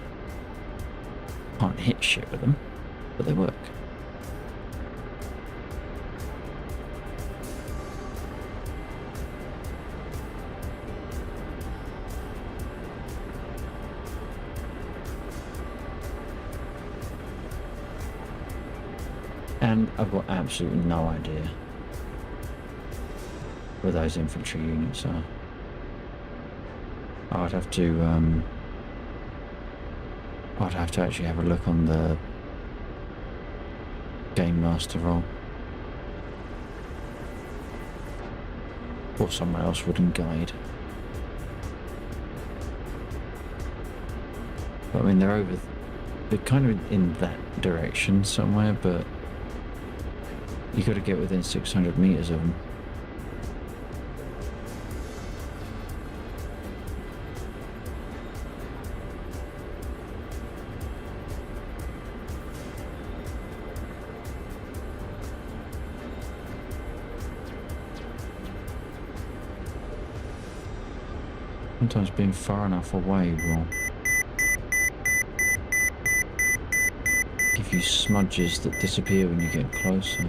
Can't hit shit with them, but they work. And I've got absolutely no idea where those infantry units are. I'd have to actually have a look on the Game Master roll. Or someone else wouldn't guide. But I mean, they're kind of in that direction somewhere, but you got to get within 600 meters of them. Sometimes being far enough away will give you smudges that disappear when you get closer.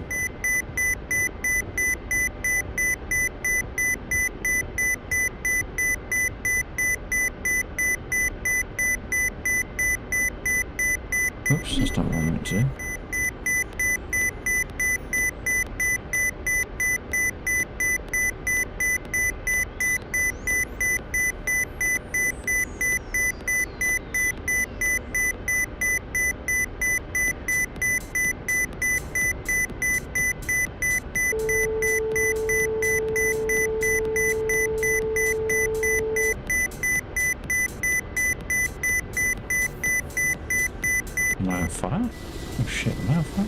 Oops, that's not what I meant to do. Am I on fire? Oh shit, am I on fire?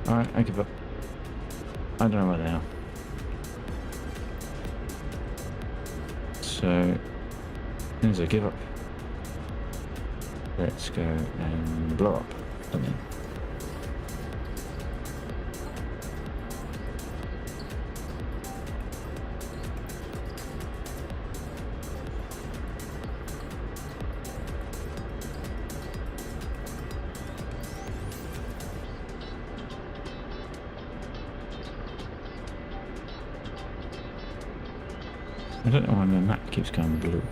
Alright, I give up. I don't know where they are. So, as soon as I give up, let's go and blow up something. I don't know why my map keeps going blue.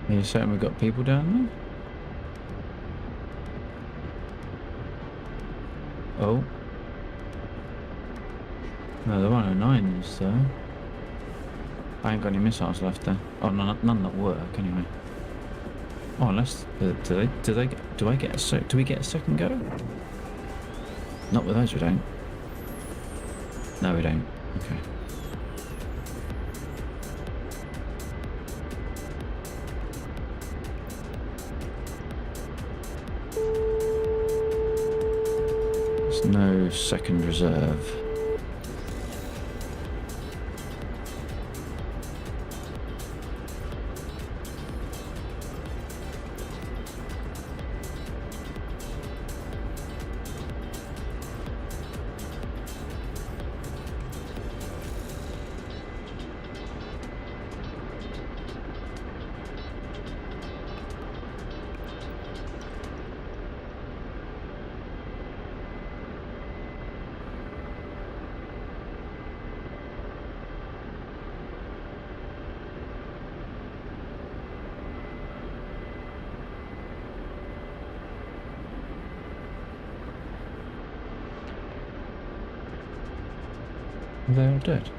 Are you certain we've got people down there? Oh. No, the 109s though. I ain't got any missiles left there. Oh, none that work anyway. Oh, unless do we get a second go? Not with those, we don't. No, we don't. Okay. There's no second reserve. they all dead?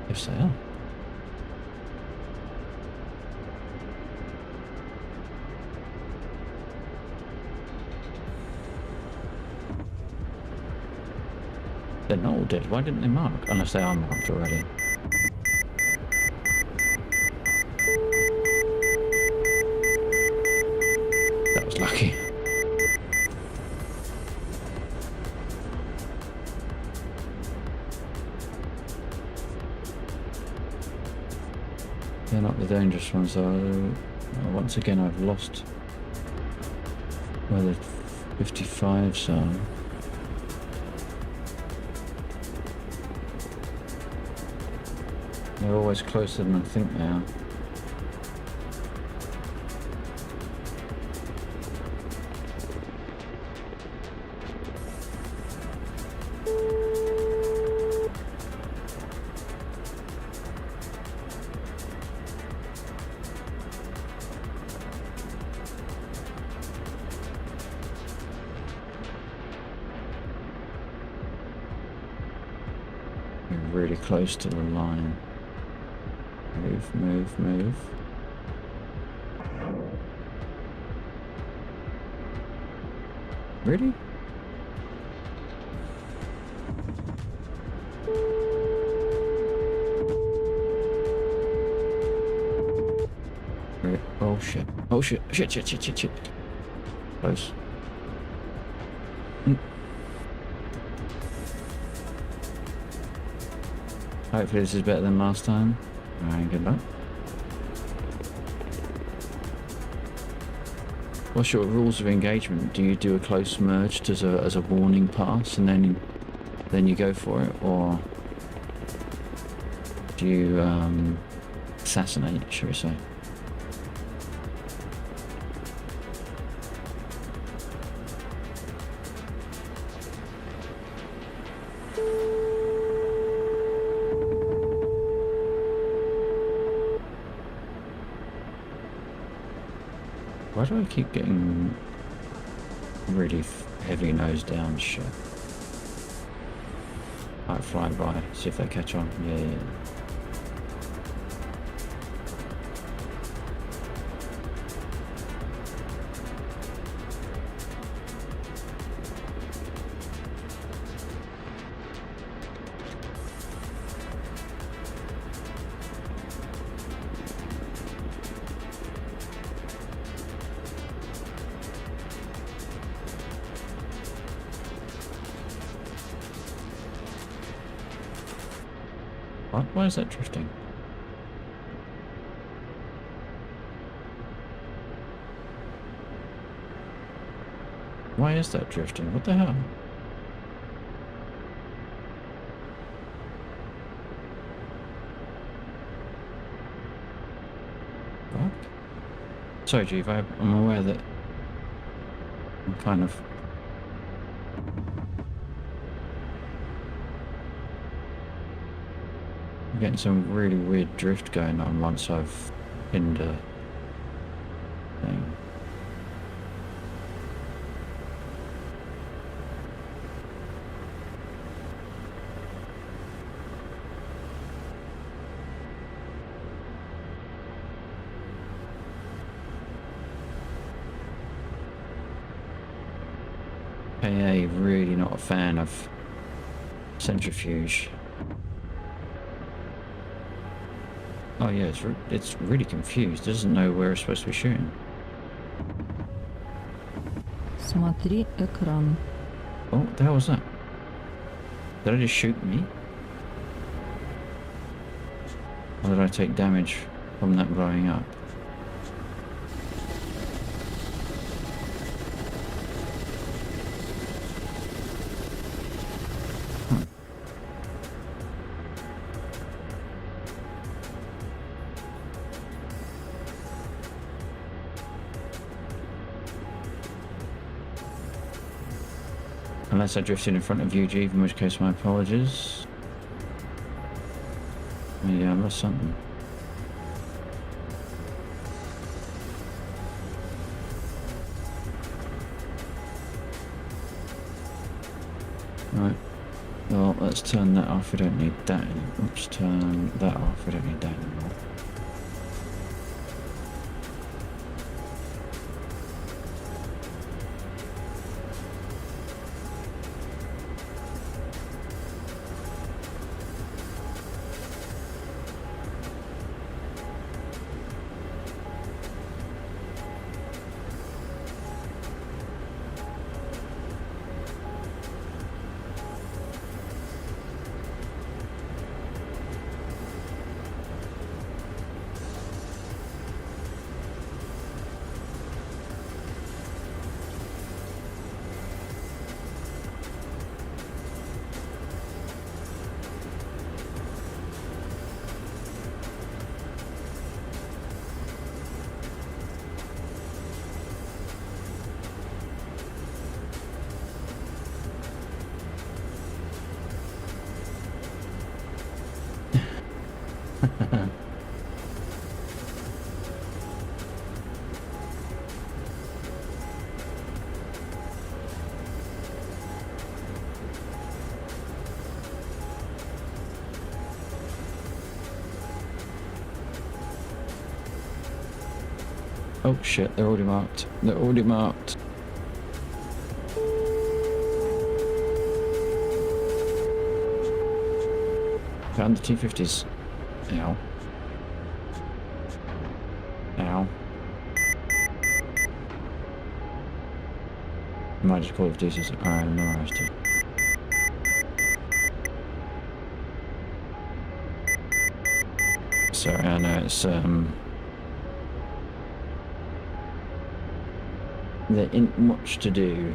Yes, they are. They're not all dead. Why didn't they mark? Unless they are marked already. That was lucky. They're not the dangerous ones though. Once again I've lost where the 55s are. They're always closer than I think they are. We're really close to the line. Move, move, move. Really? Oh shit. Oh shit. Shit, shit, shit, shit, shit. Close. Hopefully this is better than last time. Alright, good luck. What's your rules of engagement? Do you do a close merge as a warning pass and then you go for it, or do you assassinate, shall we say? Why do I keep getting really heavy nose down shit? Alright, fly by, see if they catch on. Yeah. What? Why is that drifting? Why is that drifting? What the hell? Fuck. Sorry, Jeeve, I'm aware that I'm kind of... I'm getting some really weird drift going on once I've pinned a thing. KA really not a fan of centrifuge. Oh yeah, it's really confused. It doesn't know where it's supposed to be shooting. Смотри экран. Oh, what the hell was that? Did I just shoot me? Or did I take damage from that blowing up? Unless I drifted in front of you, Jeeve, in which case my apologies. Yeah, I lost something. Right. Well, let's turn that off. We don't need that anymore. Oops, turn that off. We don't need that anymore. Oh shit, they're already marked. They're already marked. Found the T-50s. Ow. Ow. Might just call it DCS. Alright, memorized it. Sorry, I know it's there ain't much to do.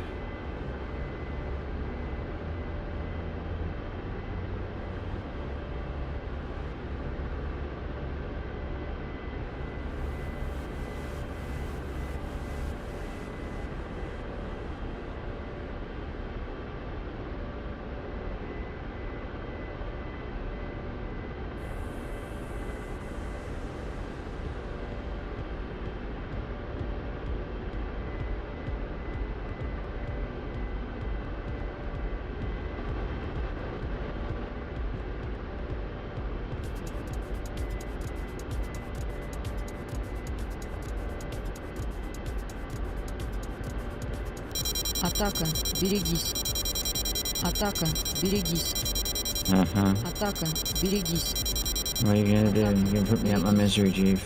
Атака, берегись. Атака, берегись. Атака, берегись. What are you gonna do? You're gonna put me out my misery, Chief.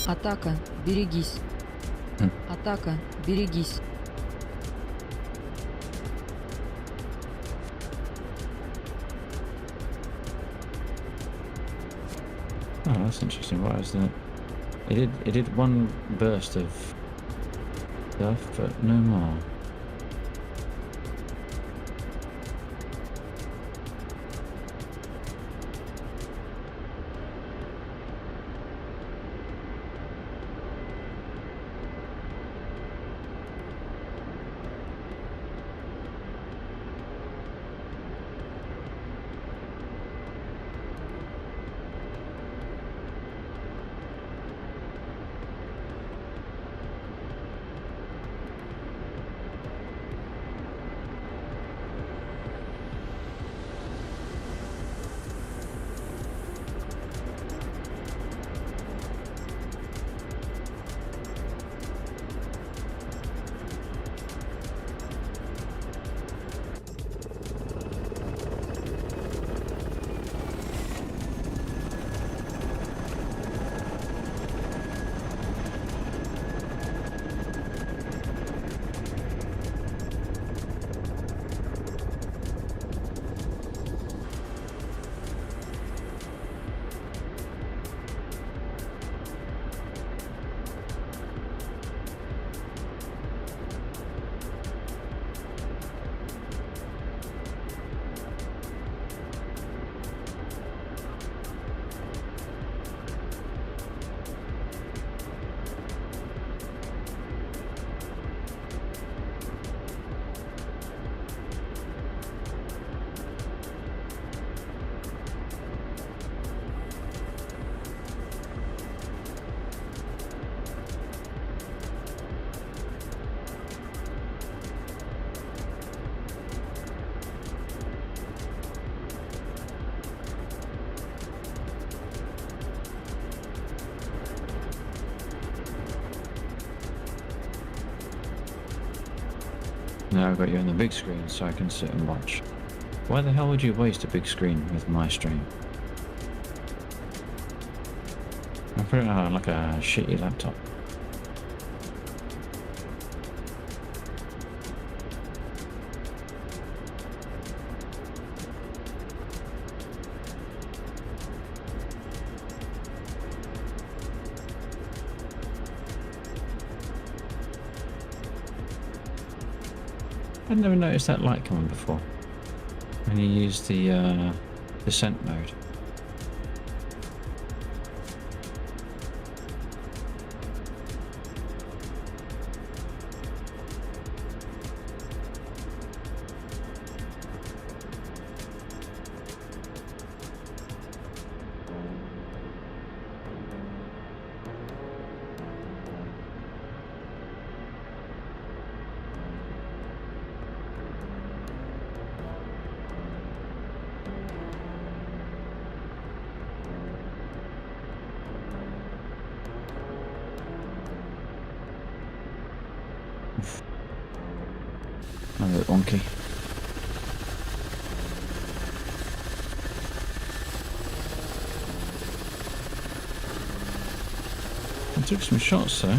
Атака, берегись. Атака, берегись. Oh, that's interesting. Why is that? It did one burst of stuff, but no more. Now I've got you on the big screen so I can sit and watch. Why the hell would you waste a big screen with my stream? I put it on like a shitty laptop. I'd never noticed that light coming before when you use the descent mode. I'm a bit wonky. I took some shots though.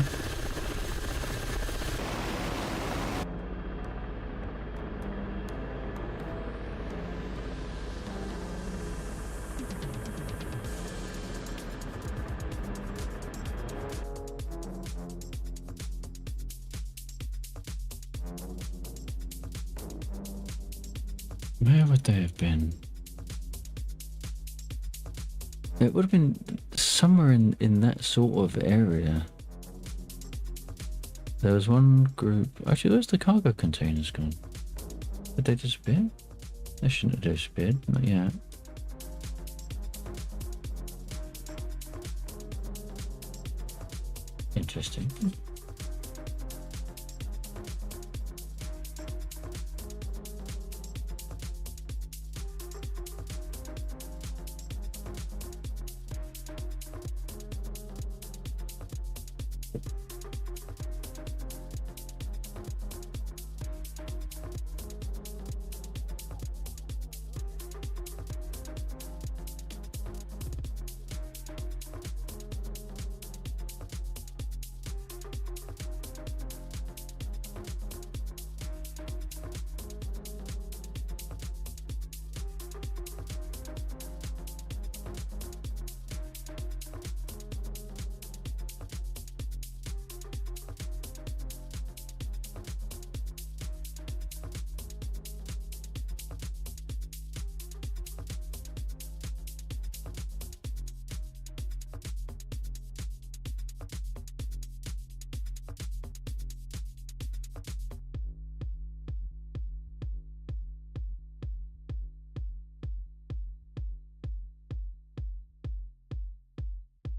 Where would they have been? It would have been somewhere in that sort of area. There was one group. Actually, where's the cargo containers gone? Did they disappear? They shouldn't have disappeared. Not yet. Interesting.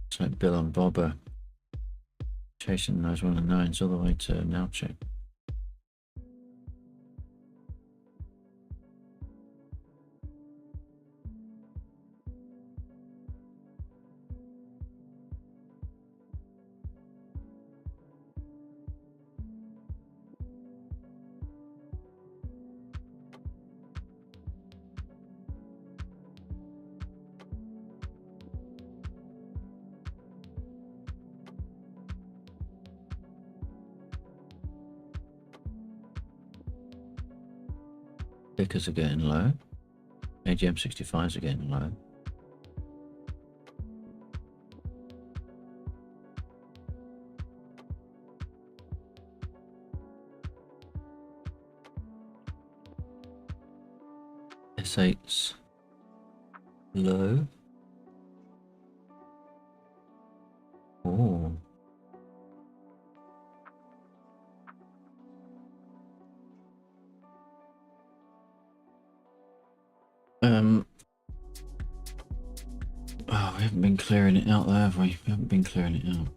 It's like Bill and Bob are chasing those 109s all the way to Nalchik. Vickers are getting low. AGM 65s are getting low. S8s low. Oh. Oh, we haven't been clearing it out there, have we? We haven't been clearing it out.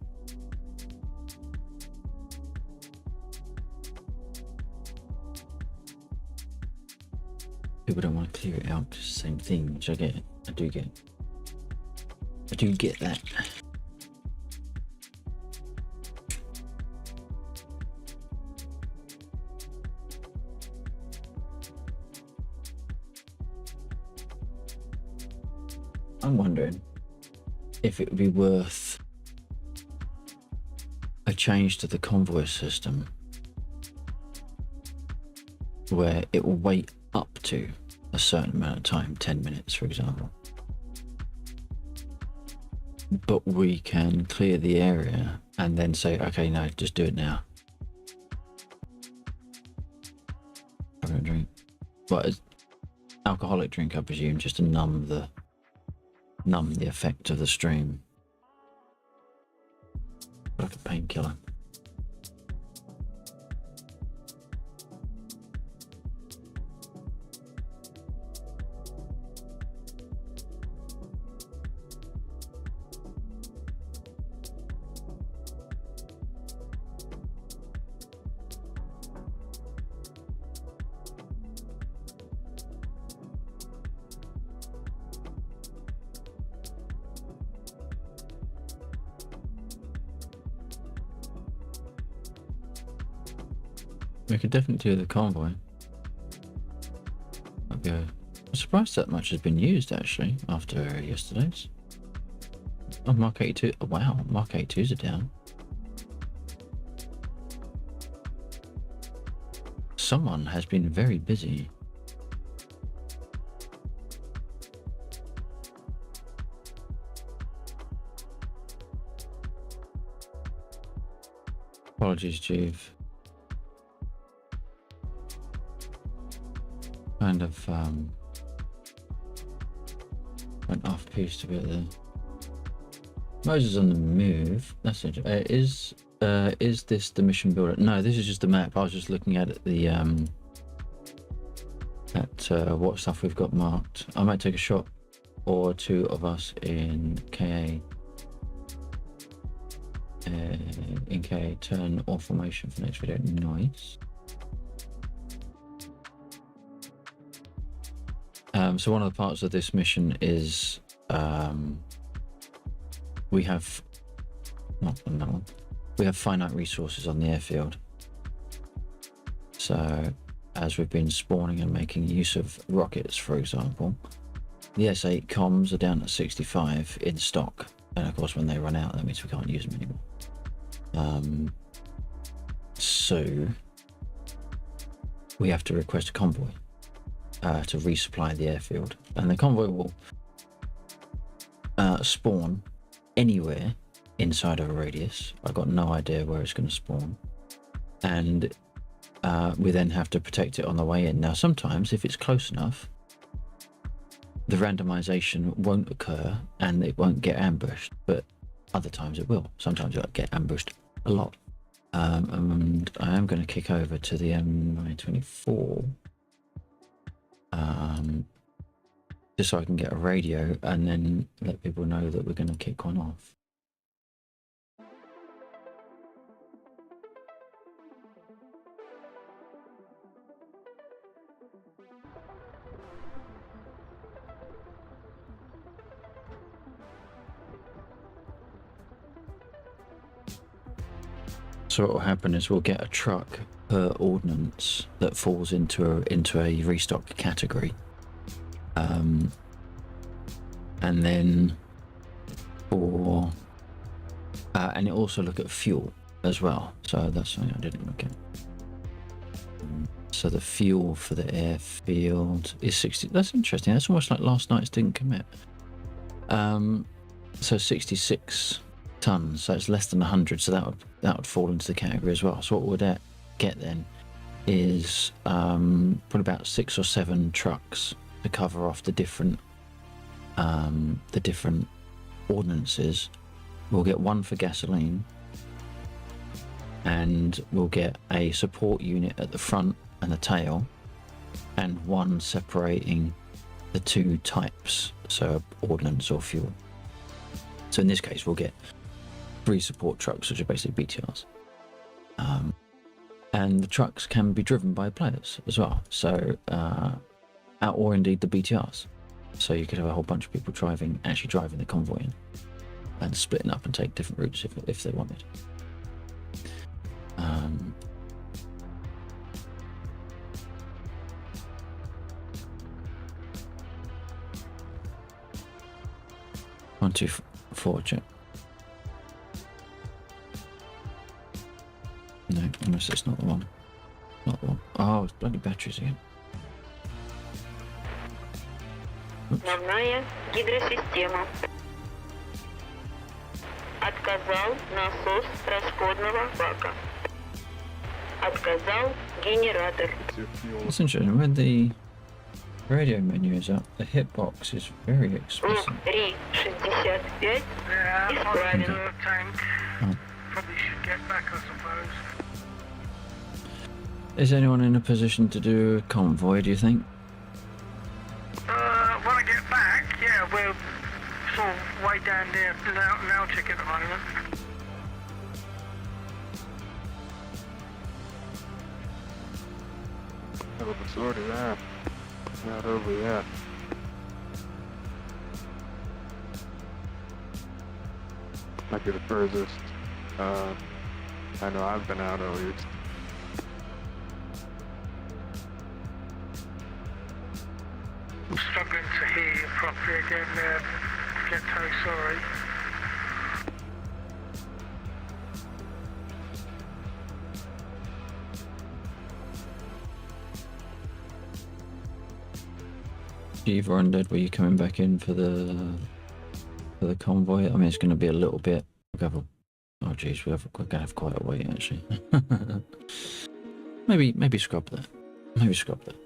People don't want to clear it out, it's the same thing, which I get. I do get. I do get that. I'm wondering if it would be worth a change to the convoy system where it will wait up to a certain amount of time, 10 minutes for example, but we can clear the area and then say, okay, no, just do it now. Having a drink. Well, it's alcoholic drink, I presume, just to numb the effect of the stream. Like a painkiller. We could definitely do the convoy. Okay. I'm surprised that much has been used actually after yesterday's. Oh, Mark 82. Oh, wow, Mark 82s are down. Someone has been very busy. Apologies, Chief. Kind of went off piece a bit there. Moses on the move. That's interesting. Is this the mission builder? No, this is just the map. I was just looking at the what stuff we've got marked. I might take a shot or two of us in KA. In KA, turn or formation for next video. Nice. So one of the parts of this mission is we have finite resources on the airfield. So as we've been spawning and making use of rockets, for example, the S8 comms are down at 65 in stock, and of course when they run out that means we can't use them anymore. So we have to request a convoy to resupply the airfield, and the convoy will spawn anywhere inside of a radius. I've got no idea where it's going to spawn, and we then have to protect it on the way in. Now sometimes if it's close enough, the randomization won't occur and it won't get ambushed, but other times it will. Sometimes it'll get ambushed a lot. And I am going to kick over to the M924 just so I can get a radio and then let people know that we're going to kick one off. So what will happen is we'll get a truck per ordnance that falls into a restock category, and then for and it also look at fuel as well. So that's something I didn't look at. So the fuel for the airfield is 60. That's interesting. That's almost like last night's didn't commit. So 66 tons. So it's less than 100. So that would fall into the category as well. So what would that get then is probably about 6 or 7 trucks to cover off the different ordnances. We'll get one for gasoline, and we'll get a support unit at the front and the tail, and one separating the two types, so ordnance or fuel. So in this case we'll get 3 support trucks, which are basically BTRs, and the trucks can be driven by players as well, so or indeed the BTRs. So you could have a whole bunch of people actually driving the convoy in and splitting up and take different routes if they wanted. 124, check. No, unless it's not the one. Not the one. Oh, it's bloody batteries again. Основная гидросистема. Отказал насос расходного бака. Отказал генератор. It's interesting, when the radio menu is up, the hitbox is very explicit. УРИ-65 Yeah, on исправен. the tank. Oh. Probably should get back, I suppose. Is anyone in a position to do a convoy, do you think? When I get back, yeah, we're sort of way down there now check at the moment. Have a majority there. Not over yet. Might be the furthest. I know I've been out at least. I'm struggling to hear you properly again there. Get so sorry. Eva Undead, were you coming back in for the convoy? I mean, it's going to be a little bit. Oh geez, we're going to have quite a wait actually. maybe scrub that. Maybe scrub that.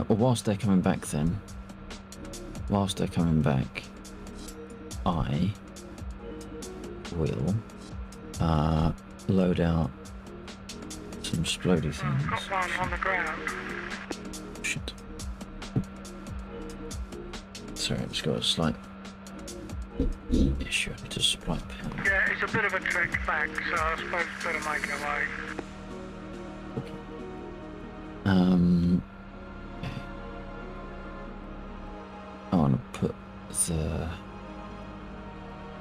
Well, whilst they're coming back, I will load out some explodey things. Got one on the ground. Shit. Sorry, I've just got a slight issue. I need to supply power. Yeah, it's a bit of a trek back, so I suppose better make it away. Okay. I want to put the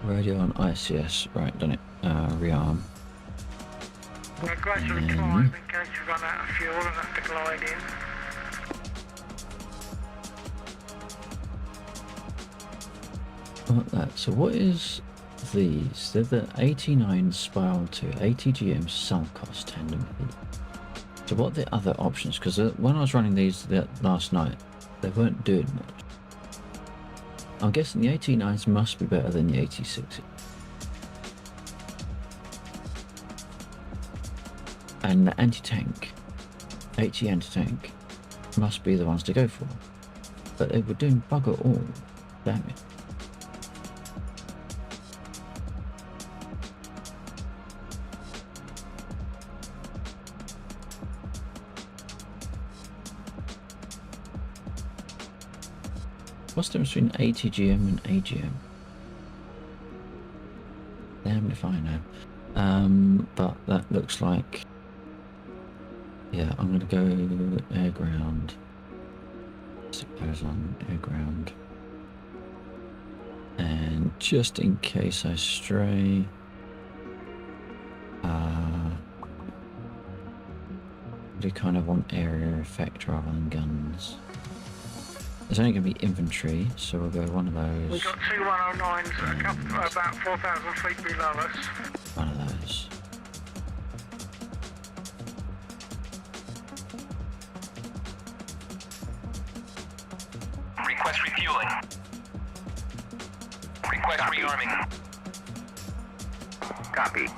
radio on ICS, right, done it, rearm. We're gradually climb in case you run out of fuel and have to glide in. Like that. So what is these? They're the 89 Spiral 2 ATGM sunk cost tandem heat. So what are the other options? Because when I was running these last night, they weren't doing much. I'm guessing the 89s must be better than the 86s. And the anti-tank, HE anti-tank, must be the ones to go for. But they were doing bugger all. Damn it. What's the difference between ATGM and AGM? Damned if I know. But that looks like... Yeah, I'm going to go air ground. Stick those on air ground. And just in case I stray... I do kind of want area effect rather than guns. There's only going to be infantry, so we'll go one of those. We've got two 109s about 4,000 feet below us. One of those. Request refueling. Request rearming. Copy.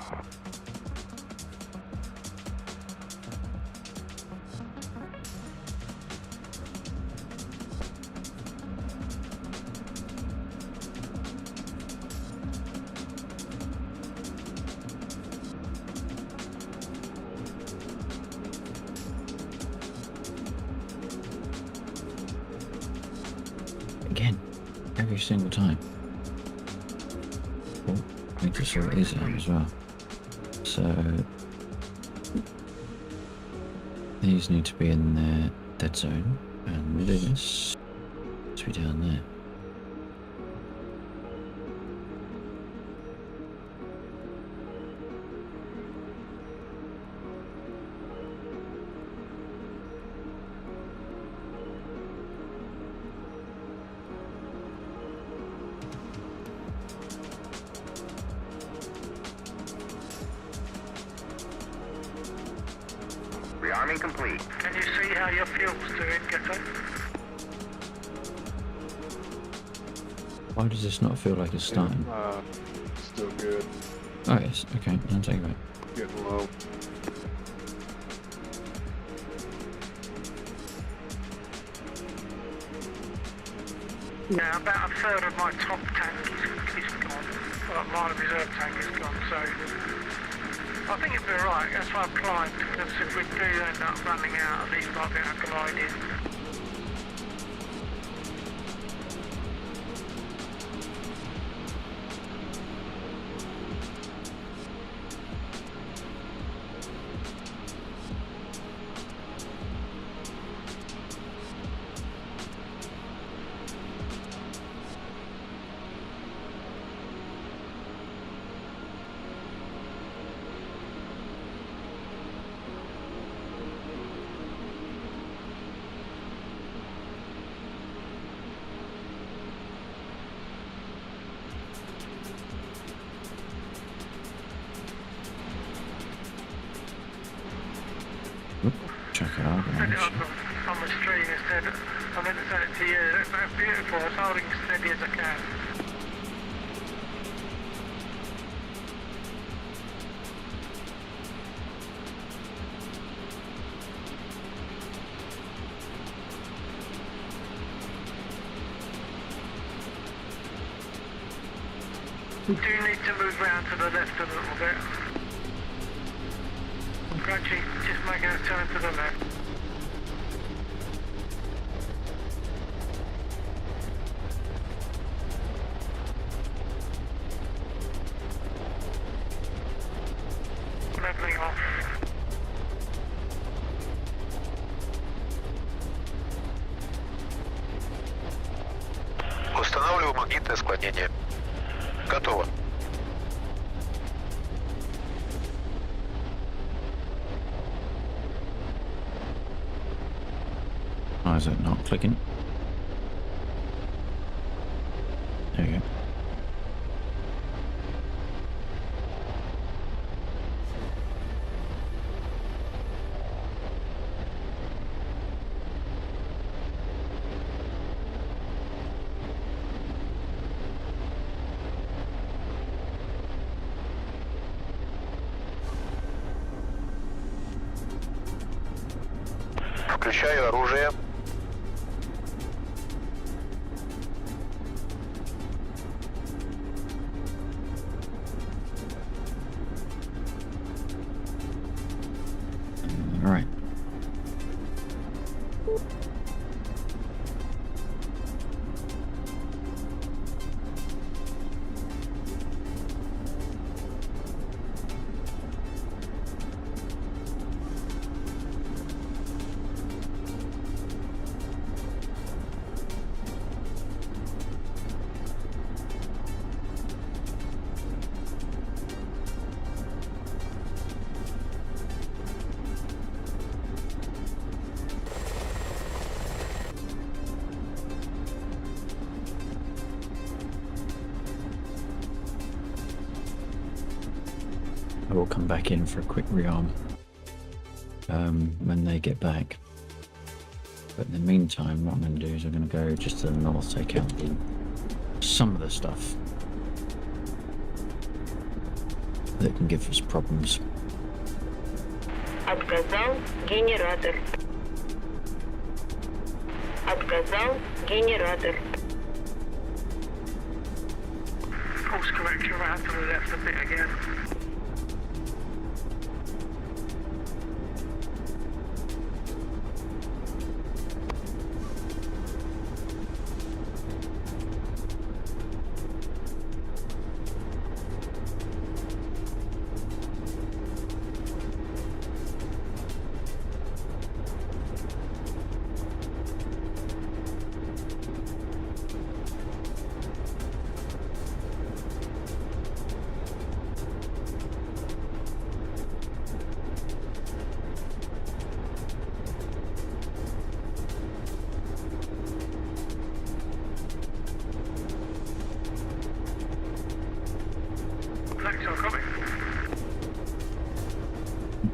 Again, every single time. Oh, I need to sort these out as well. So these need to be in their dead zone, and this to be down there. Rearming complete. Can you see how your fuel's doing, Ghetto? Why does this not feel like it's starting? Still good. Oh, yes. Okay, I'll take it back. Getting low. Yeah, about a third of my top tank is gone. Well, my reserve tank is gone, so I think it'll be alright. That's why I've climbed, because if we do end up running out, at least I'll be able to glide in. Check it out, Send it guys. on the stream instead. I meant to send it to you. That's beautiful. It's holding as steady as I can. We do need to move round to the left a little bit. Gradually, just making a turn to the left. Leveling off. Устанавливаю магнитное склонение. Готово. Why is it not clicking? There you go. Включаю оружие. All right. I will come back in for a quick rearm when they get back. But in the meantime, what I'm going to do is I'm going to go just to the north, take out some of the stuff that can give us problems. Отказал генератор. Отказал генератор. Course correction around to the left a bit again.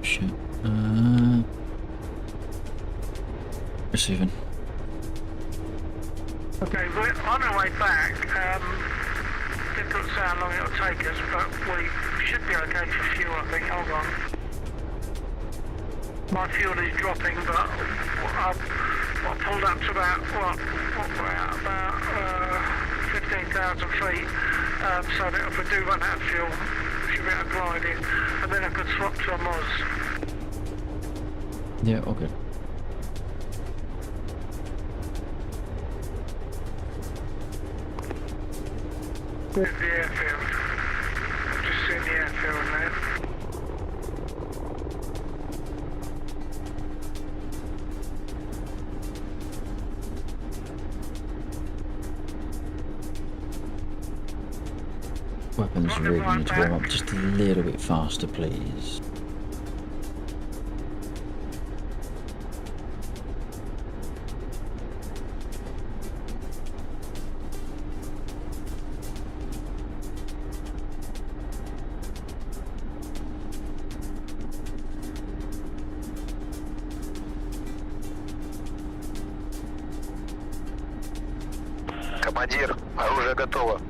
Shit. Receiving. Okay, we're on our way back. Difficult to say how long it'll take us, but we should be okay for fuel, I think. Hold on. My fuel is dropping, but I pulled up to about, what we're at, about 15,000 feet. So that if we do run out of fuel, we should be able to glide in, and then I could swap to a Moz. Yeah, all good. There's the airfield. I've just seen the airfield there. Weapons really need to warm up just a little bit faster, please. Командир, оружие готово.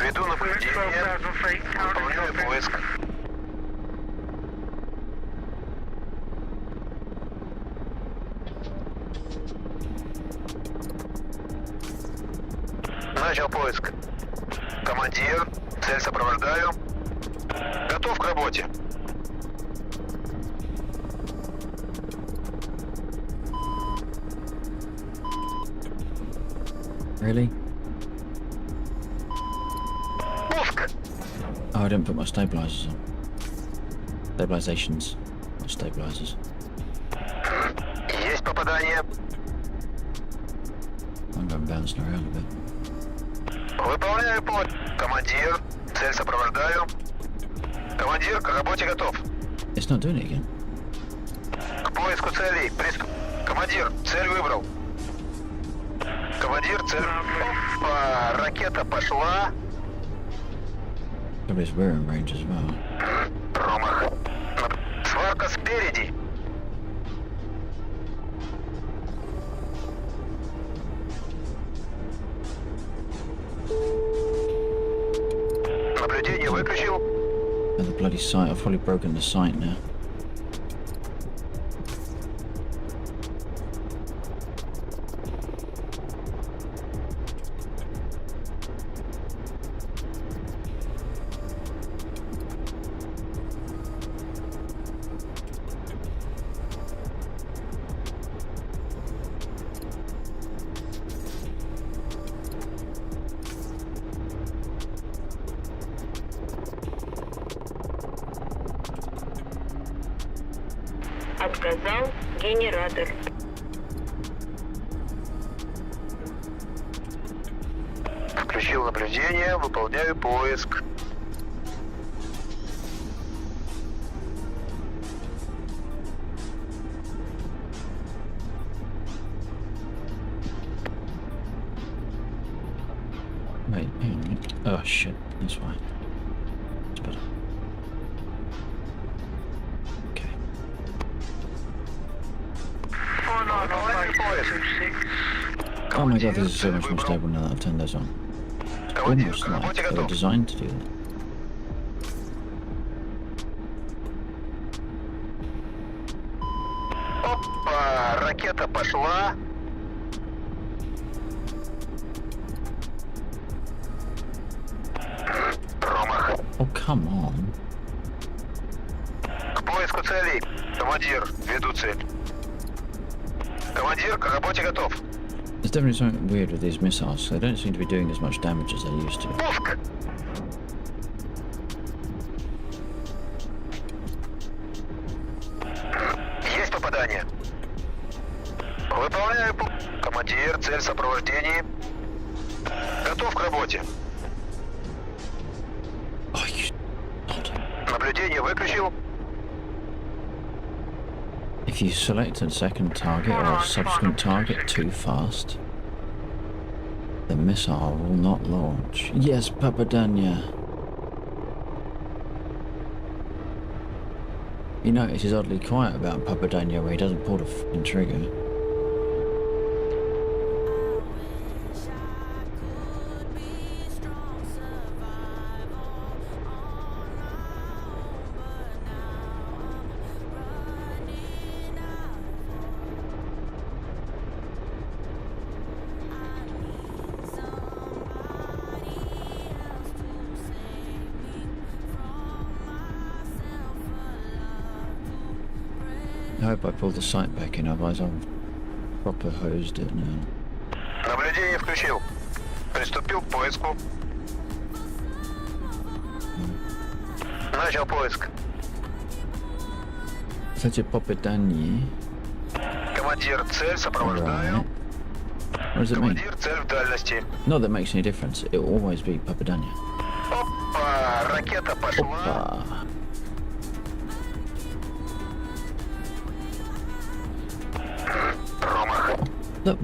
Веду наблюдение, выполняю поиск. Начал поиск. Командир, цель сопровождаю. Готов к работе. Really? Пуск! Oh, I didn't put my stabilizers on. Stabilizations, not stabilizers. Есть попадание. I'm going bouncing around a bit. Выполняю поиск. Командир, цель сопровождаю. Командир, к работе готов. It's not doing it again. К поиску целей. Командир, цель выбрал. Командир, цель... Опа, ракета пошла. Probably it's wearing range as well. Промах. Сварка спереди. Наблюдение выключил. And the bloody sight, I've probably broken the sight now. Отказал генератор. Включил наблюдение, выполняю поиск. Wait, hang on. Oh shit, that's why. It's better. Okay. 49 Oh my god, this is so much more stable now that I've turned those on. Командир, Almost к like работе they were готов. designed to do that. Опа, ракета пошла. Промах. Oh, come on. К поиску целей. Командир, веду цель. Командир, к работе готов. There's definitely something weird with these missiles. They don't seem to be doing as much damage as they used to. Пуск. Есть попадание. Выполняю. Командир, цель в сопровождении. Готов к работе. Oh, you... Наблюдение выключил. If you select a second target or a subsequent target too fast, the missile will not launch. Yes, Papadania. You notice he's oddly quiet about Papadania where he doesn't pull the fucking trigger. I hope I pull the sight back in, otherwise I've proper hosed it now. Наблюдение включил. Приступил к поиску. Начал поиск. Кстати, Papadania. Командир, цель сопровождаю. What does it mean? Командир, цель в дальности. Not that it makes any difference. It will always be Papadania. Опа, ракета пошла. Промах. Look,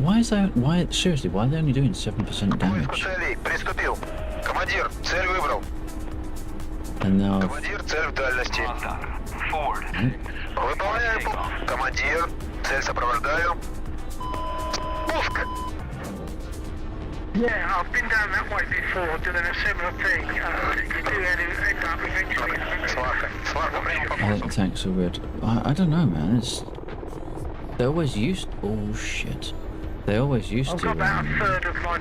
seriously, why are they only doing 7% Поиск damage? целей. Приступил. Командир, цель выбрал. And now, Командир, цель в дальности. Forward. Выполняю. Командир, цель сопровождаю. Пуск. Yeah, I've been down that way before doing a similar thing. You do end up eventually in the middle. Слава, время по I think the tanks are weird. I don't know, man. They always used... Oh, shit. They always used I've to got about a third of my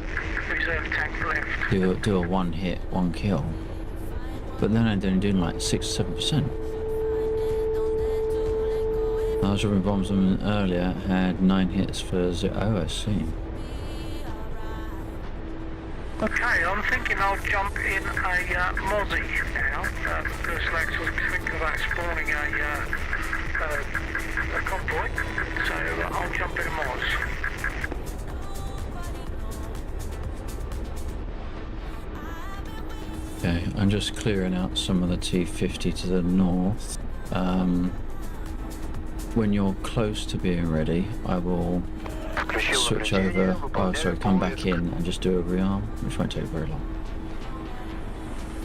reserve tank left. do a one hit, one kill. But then they're only doing like 6 or 7%. I was dropping bombs on them earlier, had 9 hits for 0. Oh, I see. Okay, I'm thinking I'll jump in a Mozzie now, because Lex was thinking about spawning a convoy, so I'll jump in a Moz. Okay, I'm just clearing out some of the T-50 to the north. When you're close to being ready, I will switch over, come back in and just do a rearm, which won't take very long.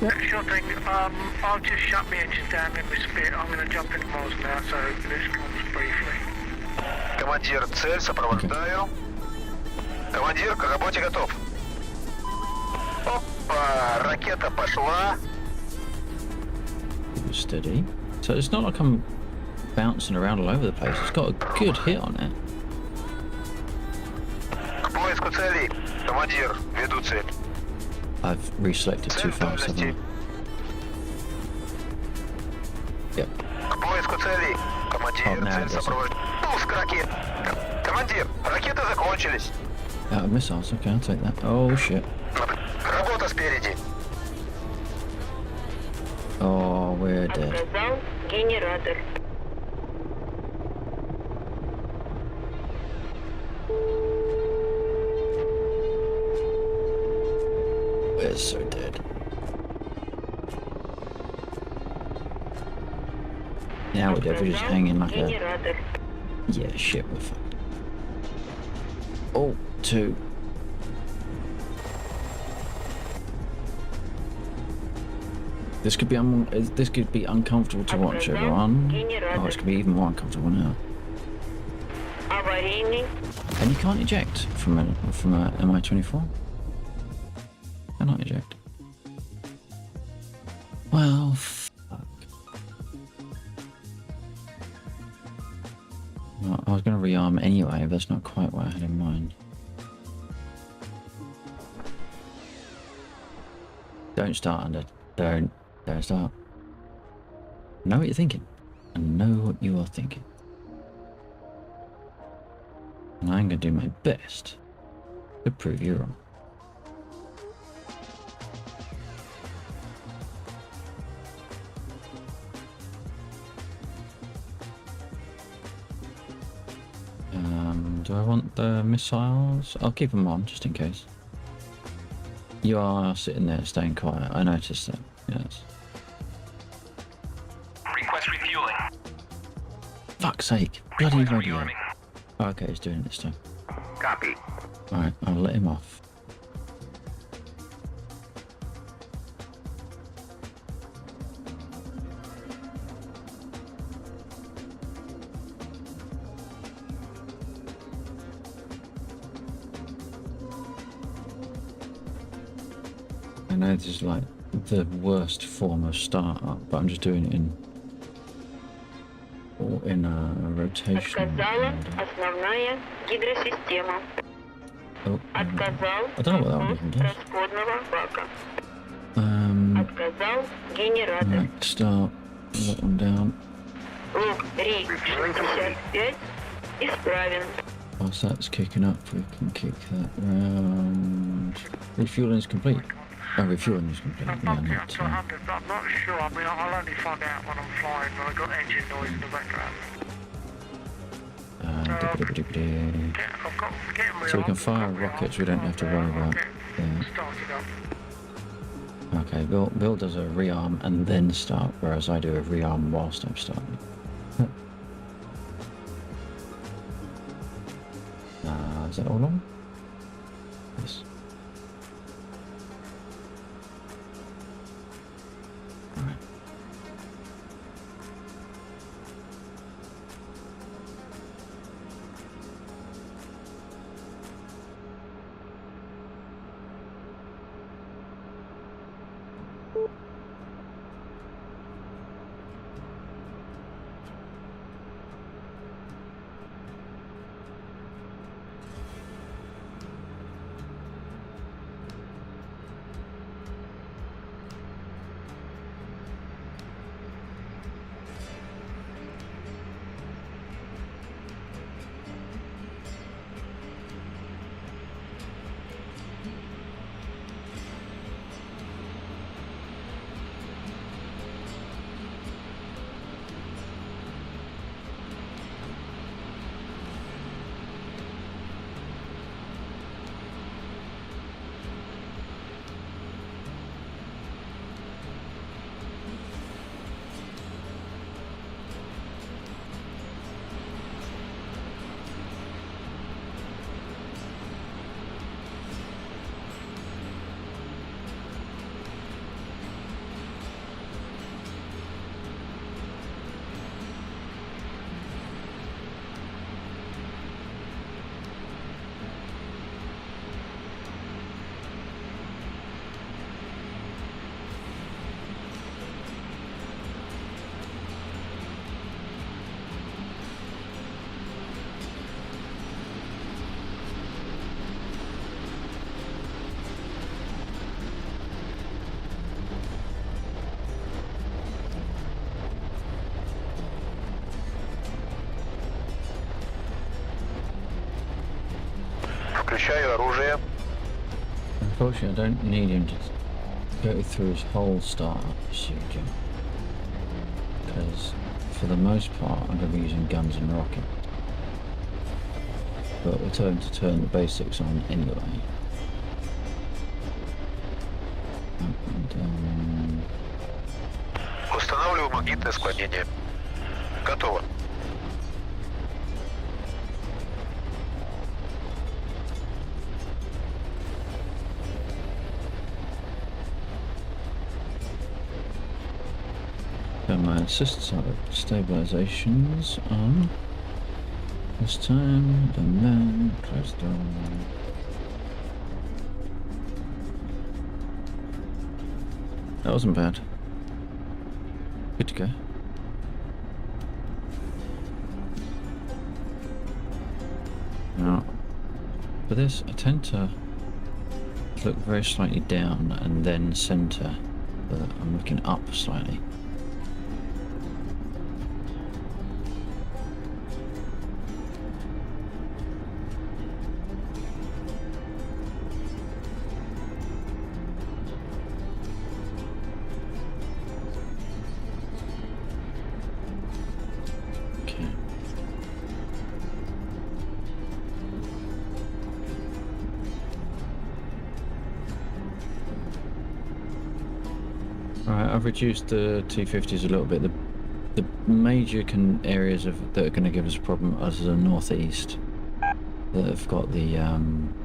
Yeah, sure thing. I'll just shut my engine down in this bit. I'm going to jump in Moz now, so this comes briefly. Командир, цель сопровождаю. Командир, к работе готов. Опа, ракета пошла. Steady. So it's not like I'm bouncing around all over the place. It's got a good hit on it. К поиску целей. Командир, веду цель. I've reselected too fast, haven't I? Yep. К поиску целей. Командир, now цель it doesn't. сопровождаю. Пуск ракет. Командир, ракеты закончились. Out of missiles, okay, I'll take that. Oh shit. Работа спереди. Oh, we're dead. Отказал генератор. We're so dead. Now we're dead, we're just hanging like a... Генератор. Yeah, shit, we're fucked. Oh, 2. This could be uncomfortable to watch, everyone. Oh, it's gonna be even more uncomfortable now. Аварийный. And you can't eject from a Mi-24. Cannot eject. Well, fuck. Well, I was gonna rearm anyway, but that's not quite what I had in mind. Don't start, Under. Don't start. I know what you're thinking. I know what you are thinking. And I'm going to do my best to prove you wrong. Do I want the missiles? I'll keep them on just in case. You are sitting there staying quiet. I noticed that. Yes. Request refueling. Fuck's sake. Bloody Request radio. rearming. Oh, okay, he's doing it this time. Copy. Alright, I'll let him off. know this is like the worst form of startup, but I'm just doing it in a rotational Отказала order. основная гидросистема. Oh, Отказал I don't know what that one насос even does. расходного бака. Um, Отказал генератор. right, start that one down. Лук Ри-65 исправен. Whilst that's kicking up, we can kick that round. Refueling is complete. Oh, refueling is complete. I'm Yeah, bumping up not. to 100, but I'm not sure. I mean, I'll only find out when I'm flying when I've got engine noise in the background. Dippity-dippity-dippity. I've got getting So we can fire rockets, we don't have to worry about that. started up. Okay, Bill does a rearm and then start, whereas I do a rearm whilst I'm starting. Is that all on? Yes. Alright. Включаю оружие. Unfortunately, I don't need him to go through his whole startup procedure. Because, for the most part, I'm going to be using guns and rockets. But we're going to turn the basics on anyway. Up and down. Устанавливаю магнитное склонение. Готово. Turn my assist stabilizations on. This time, and then close the door. That wasn't bad. Good to go. Now, for this, I tend to look very slightly down and then center, but I'm looking up slightly. I've reduced the T-50s a little bit. The major areas that are going to give us a problem are the northeast, that have got the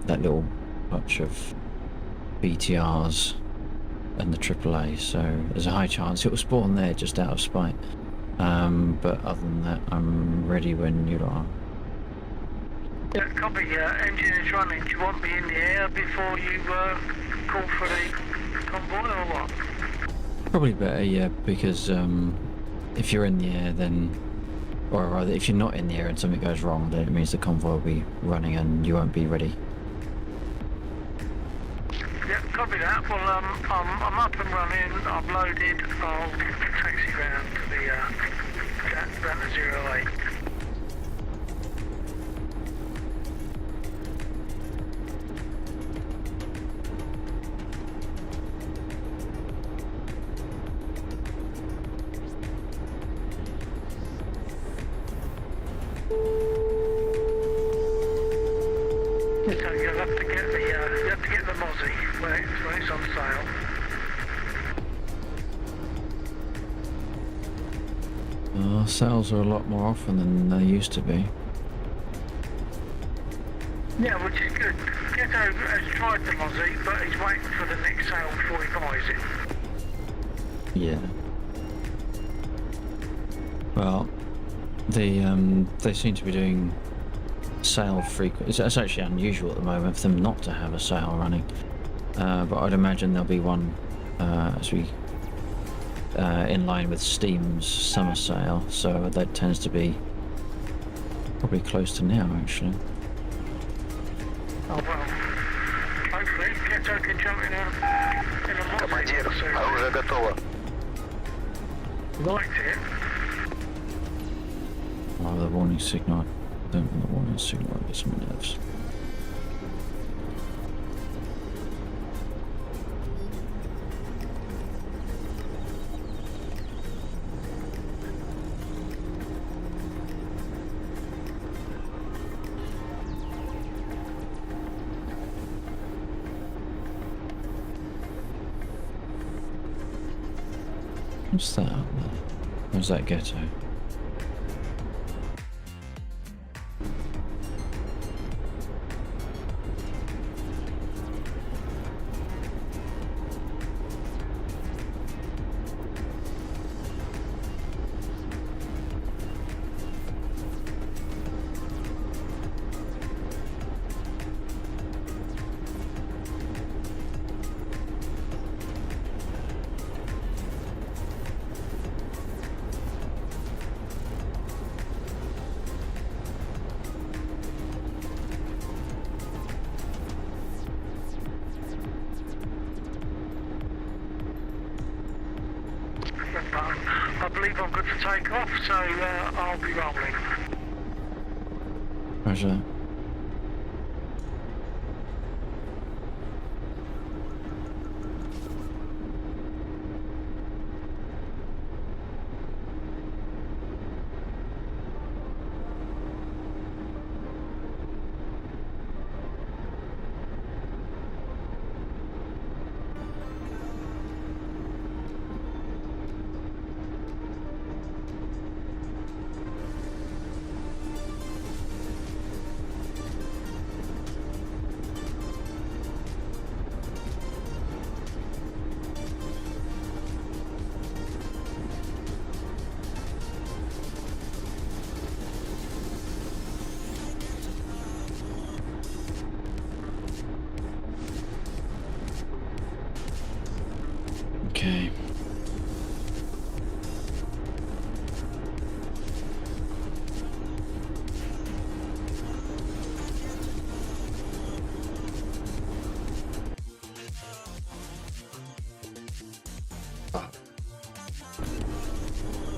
that little patch of BTRs and the AAA. So there's a high chance it will spawn there just out of spite. But other than that, I'm ready when you are. Yeah, copy. Engine is running. Do you want me in the air before you call for the convoy or what? Probably better, yeah, because if you're in the air, then, or rather, if you're not in the air and something goes wrong, then it means the convoy will be running and you won't be ready. Yeah, copy that. Well, I'm up and running. I'm loaded. I'll taxi round to the down to 08. So you'll have to get the Mozzie when it's on sale. Sales are a lot more often than they used to be. Yeah, which is good. Ghetto has tried the Mozzie, but he's waiting for the next sale before he buys it. Yeah. Well, they seem to be doing sale frequent. It's actually unusual at the moment for them not to have a sale running. But I'd imagine there'll be one as we in line with Steam's summer sale. So that tends to be probably close to now, actually. Oh well. Hopefully, Ghetto can jump in a Командир, Mozzie. оружие готово. Liked it. Oh, the warning signal. I don't want the warning signal. I get some nerves. What's that up there? Where's that Ghetto? I believe I'm good to take off, so I'll be rolling. Roger. Okay.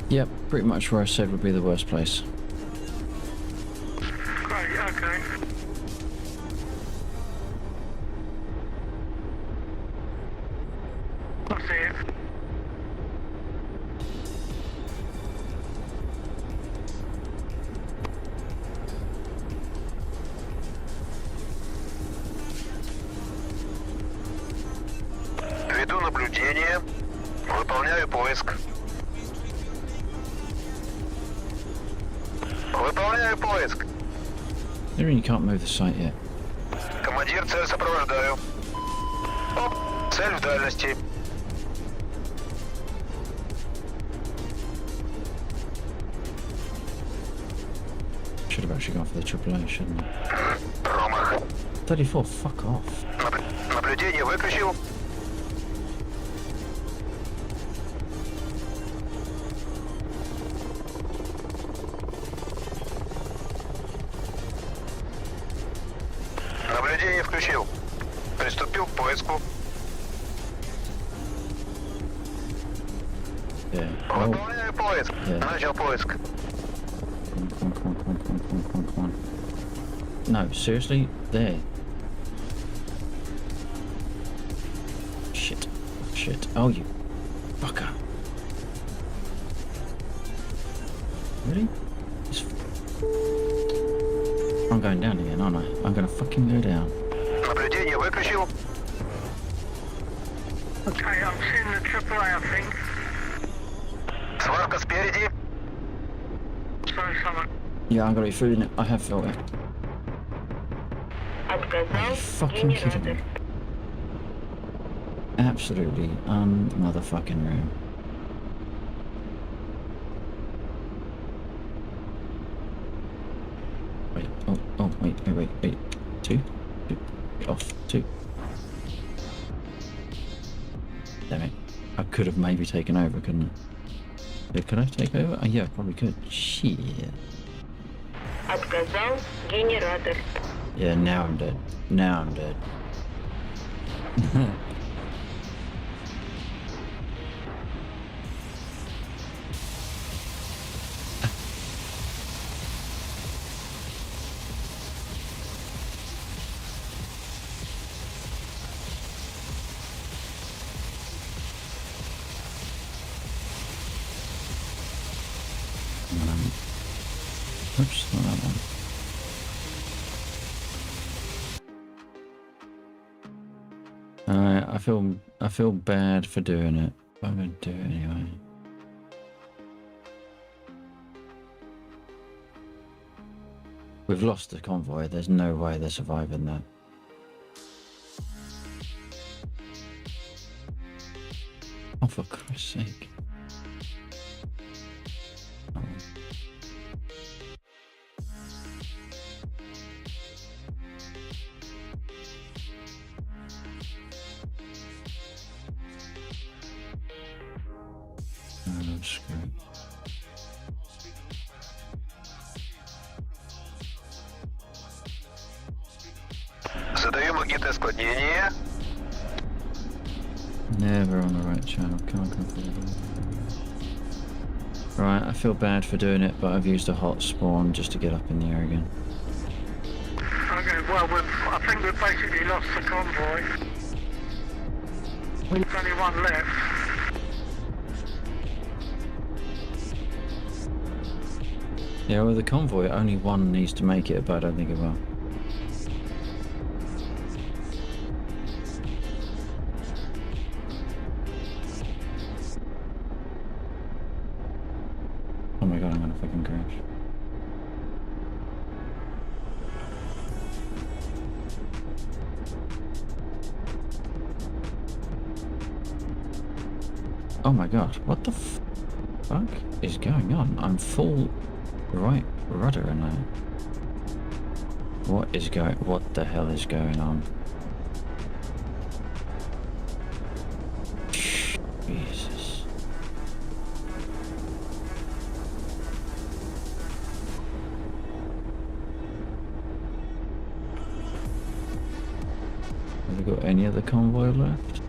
Yep, pretty much where I said would be the worst place. Great, okay. I see it. Веду наблюдение. Выполняю поиск. Выполняю поиск. You mean you can't move the site yet? Командир, цель сопровождаю. Оп, цель в дальности. Should have actually gone for the AAA, shouldn't I? Промах. 34, fuck off. Наблюдение выключил. Наблюдение включил. Приступил к поиску. Yeah. Oh, Выполняю поиск. Yeah. Начал поиск. come on. No, seriously? There. Shit. Oh, you fucker. Really? I'm going down again, aren't I? I'm gonna fucking go down. Наблюдение выключил. Okay, I'm seeing the AAA, I think. Сварка спереди. So someone. Yeah, I'm gonna be feeling it. I have felt it. Отказал Fucking kidding генератор. me. Absolutely motherfucking room. Wait, wait. Two? Off. Two. Damn it. I could have maybe taken over, couldn't I? Yeah, could I take over? Oh, yeah, I probably could. Shit. Отказал генератор. Yeah, now I'm dead. Oops, not that one. I feel bad for doing it. I'm gonna do it anyway. We've lost the convoy. There's no way they're surviving that. Oh, for Christ's sake. Oh. Oh, screw it. Задаю магнитное склонение. Never on the right channel. Can't configure. Right, I feel bad for doing it, but I've used a hot spawn just to get up in the air again. Okay, well, I think we've basically lost the convoy. There's only one left. Yeah, with the convoy, only one needs to make it, but I don't think it will. Oh my god, I'm gonna fucking crash. Oh my god, what the fuck is going on? I'm full right rudder now. What the hell is going on? Jesus. Have we got any other convoy left?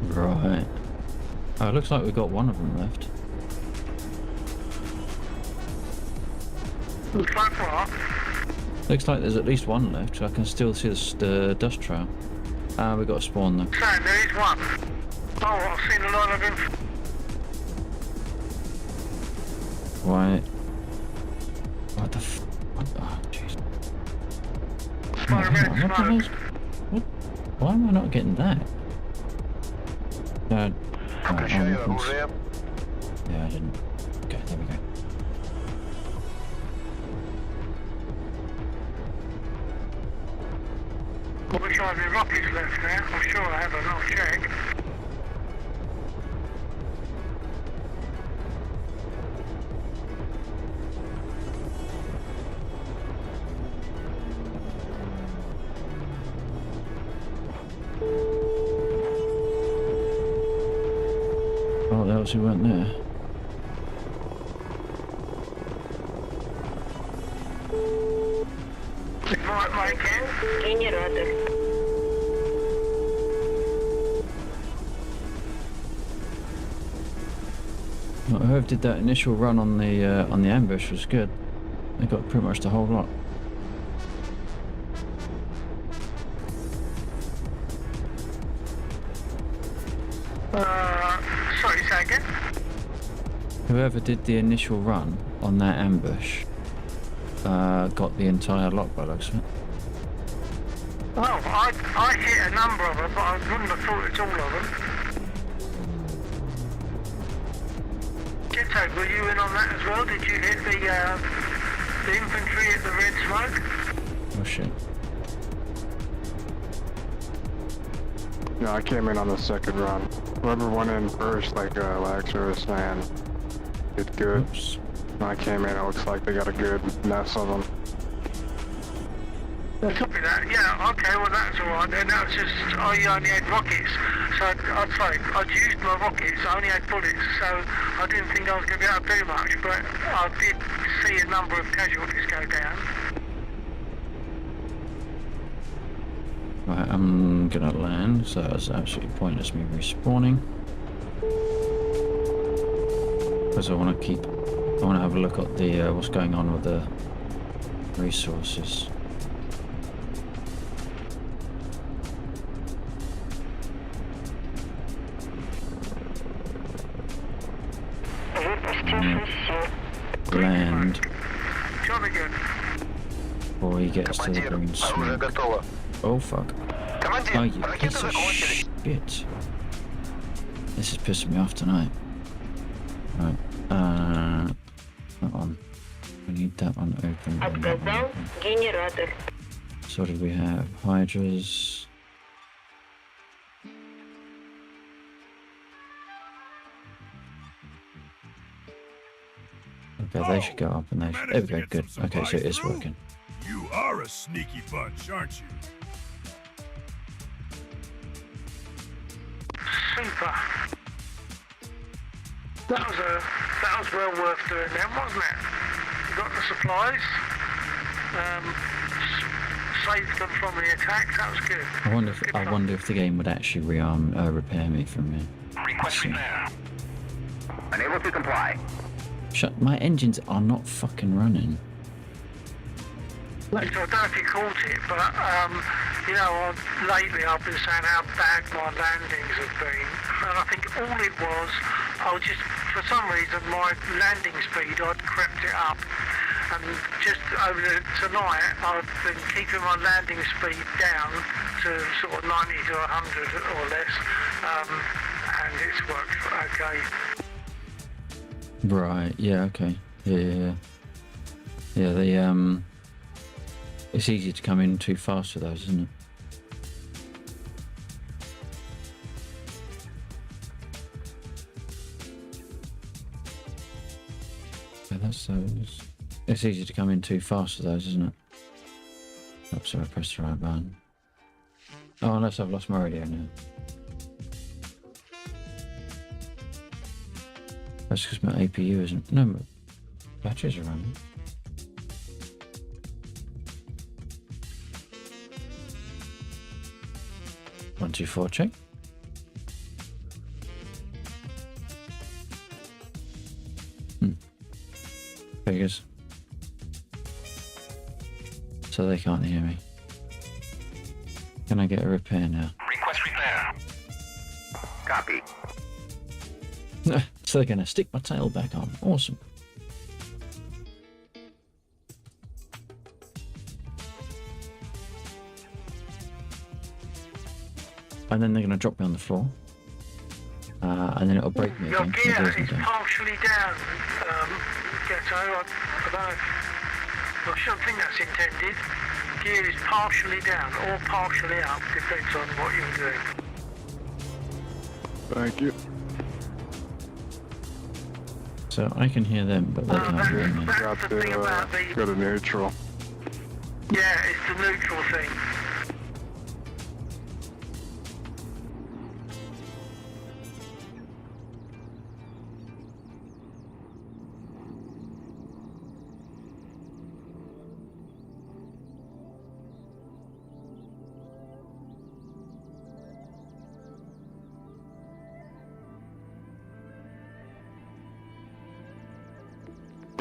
Right. Oh, it looks like we've got one of them left. Looks like what? Looks like there's at least one left. I can still see the dust trail. Ah, we've got a spawn though. Saying there is one. Oh, I've seen a lot of him. Right. What the f... What? Oh, jeez. By red What the smoke. hell's... What? Why am I not getting that? Включаю оружие. Yeah, I didn't. Okay, there we go. I wish I had any rockets left there. I'm sure I have, I'll check. Oh, they obviously weren't there. Thank you. Генератор. Well, whoever did that initial run on the ambush was good. They got pretty much the whole lot. Sorry, say again? Whoever did the initial run on that ambush got the entire lot by the looks of it. Well, I hit a number of them, but I wouldn't have thought it's all of them. Ghetto, were you in on that as well? Did you hit the infantry at the red smoke? Oh shit. No, I came in on the second run. Whoever went in first, like Laxer was saying, did good. Oops. When I came in, it looks like they got a good mess of them. Copy that. Yeah, okay, well that's alright then. That was just, I only had rockets. So I'd used my rockets, I only had bullets, so I didn't think I was going to be able to do much, but I did see a number of casualties go down. Right, I'm gonna land, so that's absolutely pointless me respawning. Because I want to have a look at the what's going on with the resources. Land Jolly good. before he gets to the Командир, green оружие smoke. готово. Oh fuck. Командир, Oh, you ракеты piece of закончились. shit. This is pissing me off tonight. Right, that one. We need that one open. and that one Отказал open. генератор. So what do we have? Hydras. Okay, they should go up and they should... There we go, good. Okay, so it is working. You are a sneaky bunch, aren't you? Super. That was well worth doing then, wasn't it? You got the supplies, saved them from the attacks, that was good. I wonder if the game would actually repair me from here. Request repair. Unable to comply. Shut. My engines are not fucking running. So I don't know if you caught it, but you know, lately I've been saying how bad my landings have been, and I think all it was, I was just, for some reason, my landing speed, I'd crept it up, and just over tonight, I've been keeping my landing speed down to sort of 90 to 100 or less, and it's worked okay. Right. Yeah. Okay. Yeah. They It's easy to come in too fast with those, isn't it? Yeah, that's those. It's easy to come in too fast with those, isn't it? Oops, sorry, I pressed the right button. Oh, unless I've lost my radio now. That's because my APU isn't. No, my batteries are running. One, two, four, check. Figures. So they can't hear me. Can I get a repair now? Request repair. Copy. So they're gonna stick my tail back on. Awesome. And then they're gonna drop me on the floor. And then it'll break me Your again. It gear goes is down. partially down, Ghetto. I don't know. I shouldn't think that's intended. Gear is partially down or partially up, depends on what you're doing. Thank you. So I can hear them, but they can't hear me. That's Got the thing about to the... go to neutral. Yeah, it's the neutral thing.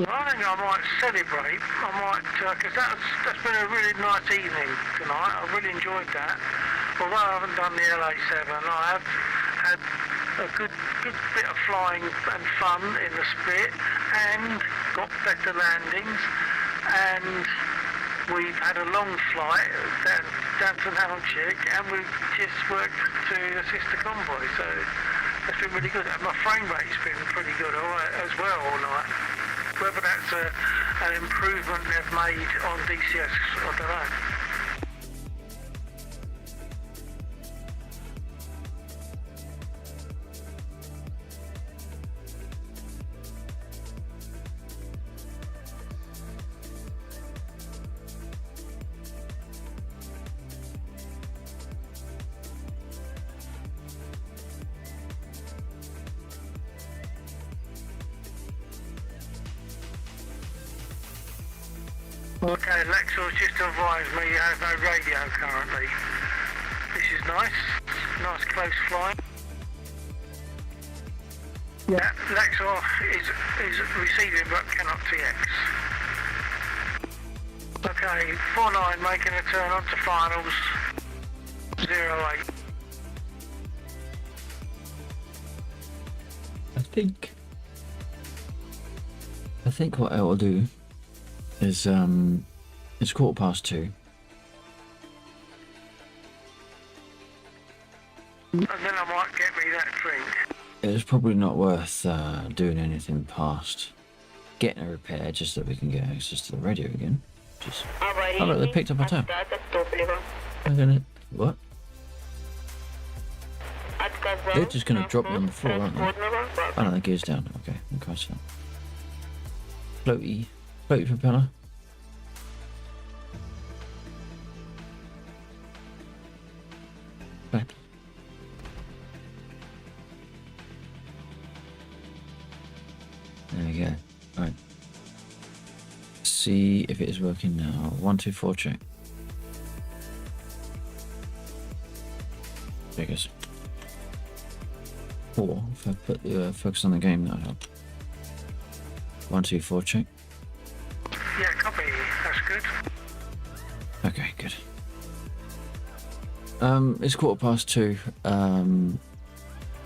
I think I might celebrate. I might, because that's been a really nice evening tonight. I really enjoyed that. Although I haven't done the LA7, I have had a good bit of flying and fun in the spit, and got better landings, and we've had a long flight down to Nalchik, and we've just worked to assist the convoy, so that's been really good. And my frame rate's been pretty good as well all night. Whether that's an improvement they've made on DCS, I don't know. Okay, Lexor's just advised me he has no radio currently. This is nice. Nice close flying. Yeah, Lexor is receiving but cannot TX. Okay, 49 making a turn on to finals. 08. I think what I will do is it's 2:15. And then I might get me that drink. It's probably not worth doing anything past getting a repair just so that we can get access to the radio again. Just oh look, they picked up our tap. I'm gonna what? They're just gonna drop me on the floor, aren't they? Oh no, the gear's down. Okay, so floaty propeller. Back. There we go. Right. See if it is working now. 1, 2, 4 check. There it goes. 4. If I put the focus on the game, that'll help. 1, 2, 4 check. Yeah, copy. That's good. Okay, good. It's 2:15,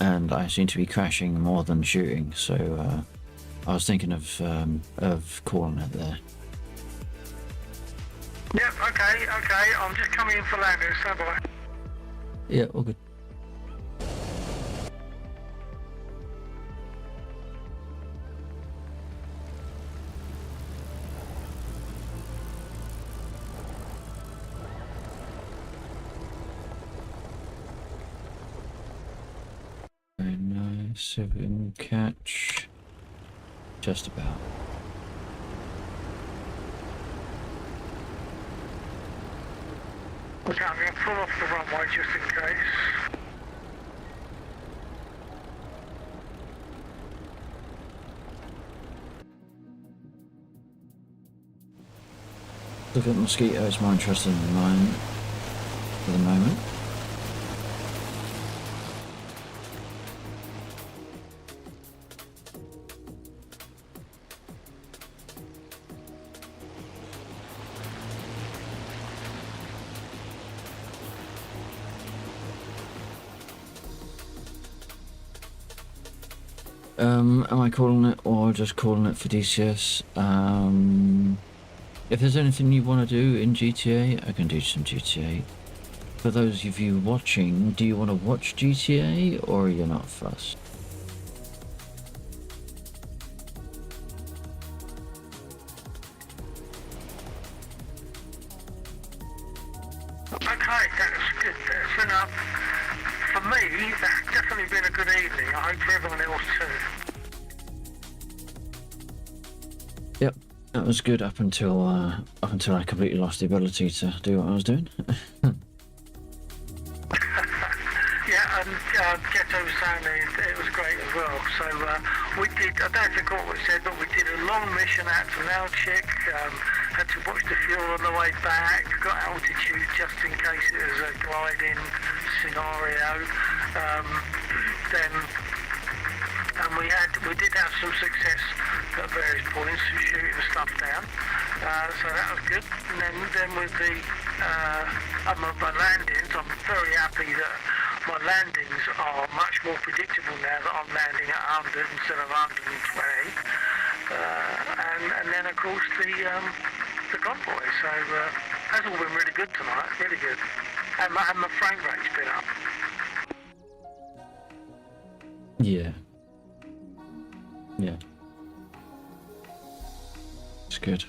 and I seem to be crashing more than shooting, so I was thinking of calling it there. Yep, okay. I'm just coming in for landing. Stand by. Yeah, all good. Very nice. So we can catch just about. Okay, I'm going to pull off the runway just in case. Look at Mosquito, it's more interesting than mine for the moment. Am I calling it or just calling it for DCS? If there's anything you want to do in GTA, I can do some GTA. For those of you watching, do you want to watch GTA or you're not fussed? Okay, that's good. That's enough. For me, that's definitely been a good evening. I hope for everyone else too. Yep, that was good up until I completely lost the ability to do what I was doing. Yeah, and Ghetto was saying it was great as well. So we did, I don't forget what we said, but we did a long mission out to Nalchik, had to watch the fuel on the way back, got altitude just in case it was a gliding scenario. Then and we did have some success at various points shooting the stuff down. So that was good. And then with the my landings, I'm very happy that my landings are much more predictable now that I'm landing at 100 instead of 120. And then of course the convoy. So that's all been really good tonight, really good. And my frame rate's been up. Yeah. Yeah. It's good.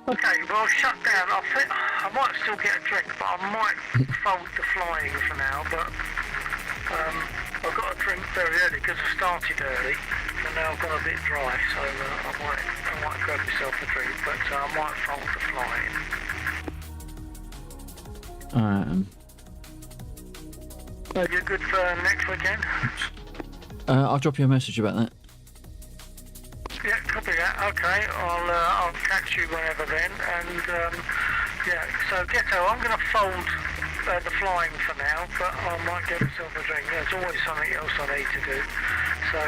Okay, well, I've shut down. I might still get a drink, but I might fold the flying for now. But I've got a drink very early because I started early, and now I've got a bit dry, so I might grab myself a drink, but I might fold the flying. Alright. So you're good for next weekend? I'll drop you a message about that. Yeah, copy that. Okay, I'll catch you whenever then. And yeah, so Ghetto, I'm going to fold the flying for now, but I might get myself a drink. There's always something else I need to do. So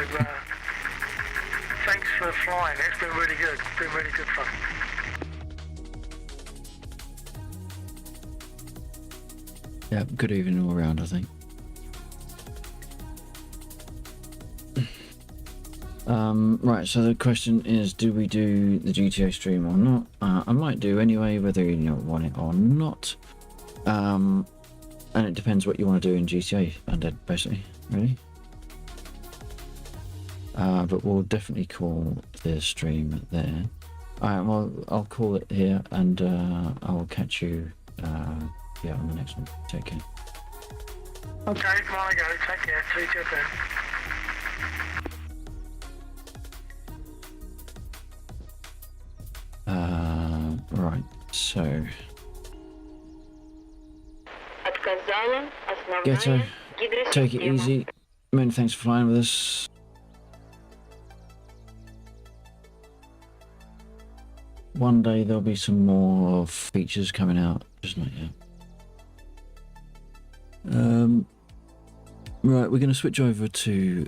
thanks for flying. It's been really good. It's been really good fun. Yeah, good evening all around, I think. Right, so the question is, do we do the GTA stream or not? I might do anyway, whether you want it or not. And it depends what you want to do in GTA, Undead, basically, really. But we'll definitely call the stream there. Alright, well, I'll call it here, and I'll catch you on the next one. Take care. Okay, come on, I go. Take care. See you then. Right, so Отказала Ghetto, основная take it гидросистема. easy. Many thanks for flying with us. One day there'll be some more features coming out, just not yet. Right, we're going to switch over to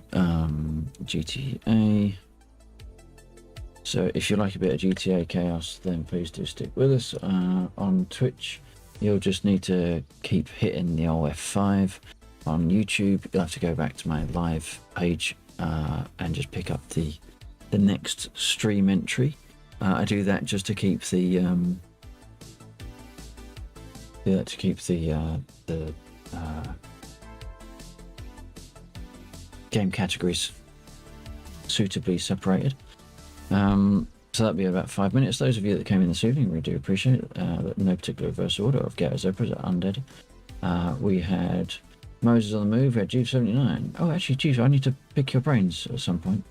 GTA. So if you like a bit of GTA chaos, then please do stick with us. On Twitch, you'll just need to keep hitting the old F5. On YouTube, you'll have to go back to my live page and just pick up the next stream entry. I do that just to keep the game categories suitably separated. So that'll be about 5 minutes. Those of you that came in this evening, we do appreciate it. No particular reverse order of Ghetto Zebras at Undead. We had Moses on the Move, we had Juve 79. Oh, actually, Juve, I need to pick your brains at some point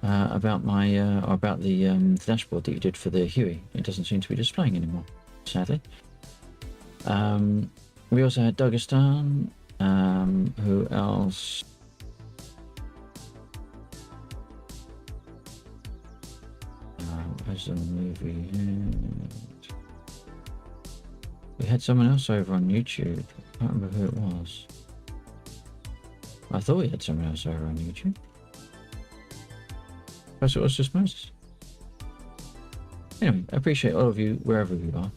about the dashboard that you did for the Huey. It doesn't seem to be displaying anymore, sadly. We also had Dagestan. Who else? Where's the movie? We had someone else over on YouTube. I can't remember who it was. I thought we had someone else over on YouTube. Perhaps it was just Moses. Anyway, I appreciate all of you wherever you are.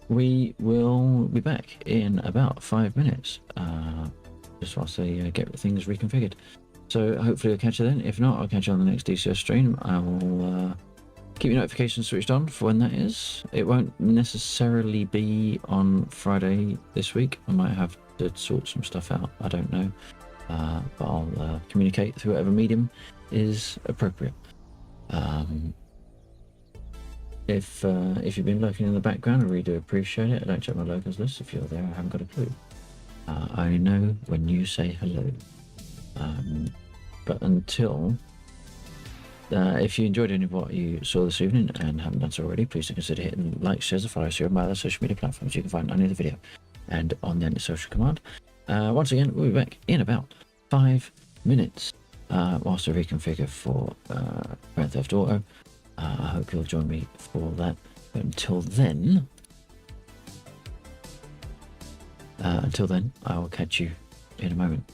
We will be back in about 5 minutes, just whilst they get things reconfigured. So hopefully I'll catch you then. If not, I'll catch you on the next DCS stream. I will keep your notifications switched on for when that is. It won't necessarily be on Friday this week. I might have to sort some stuff out. I don't know. But I'll communicate through whatever medium is appropriate. If you've been lurking in the background, I really do appreciate it. I don't check my locals list. If you're there, I haven't got a clue. I know when you say hello. But until if you enjoyed any of what you saw this evening and haven't done so already, please consider hitting like, shares, or follows here on my other social media platforms. You can find under the video and on the anti-social command. Once again, we'll be back in about 5 minutes whilst I reconfigure for Grand Theft Auto. I hope you'll join me for that. But until then, I will catch you in a moment.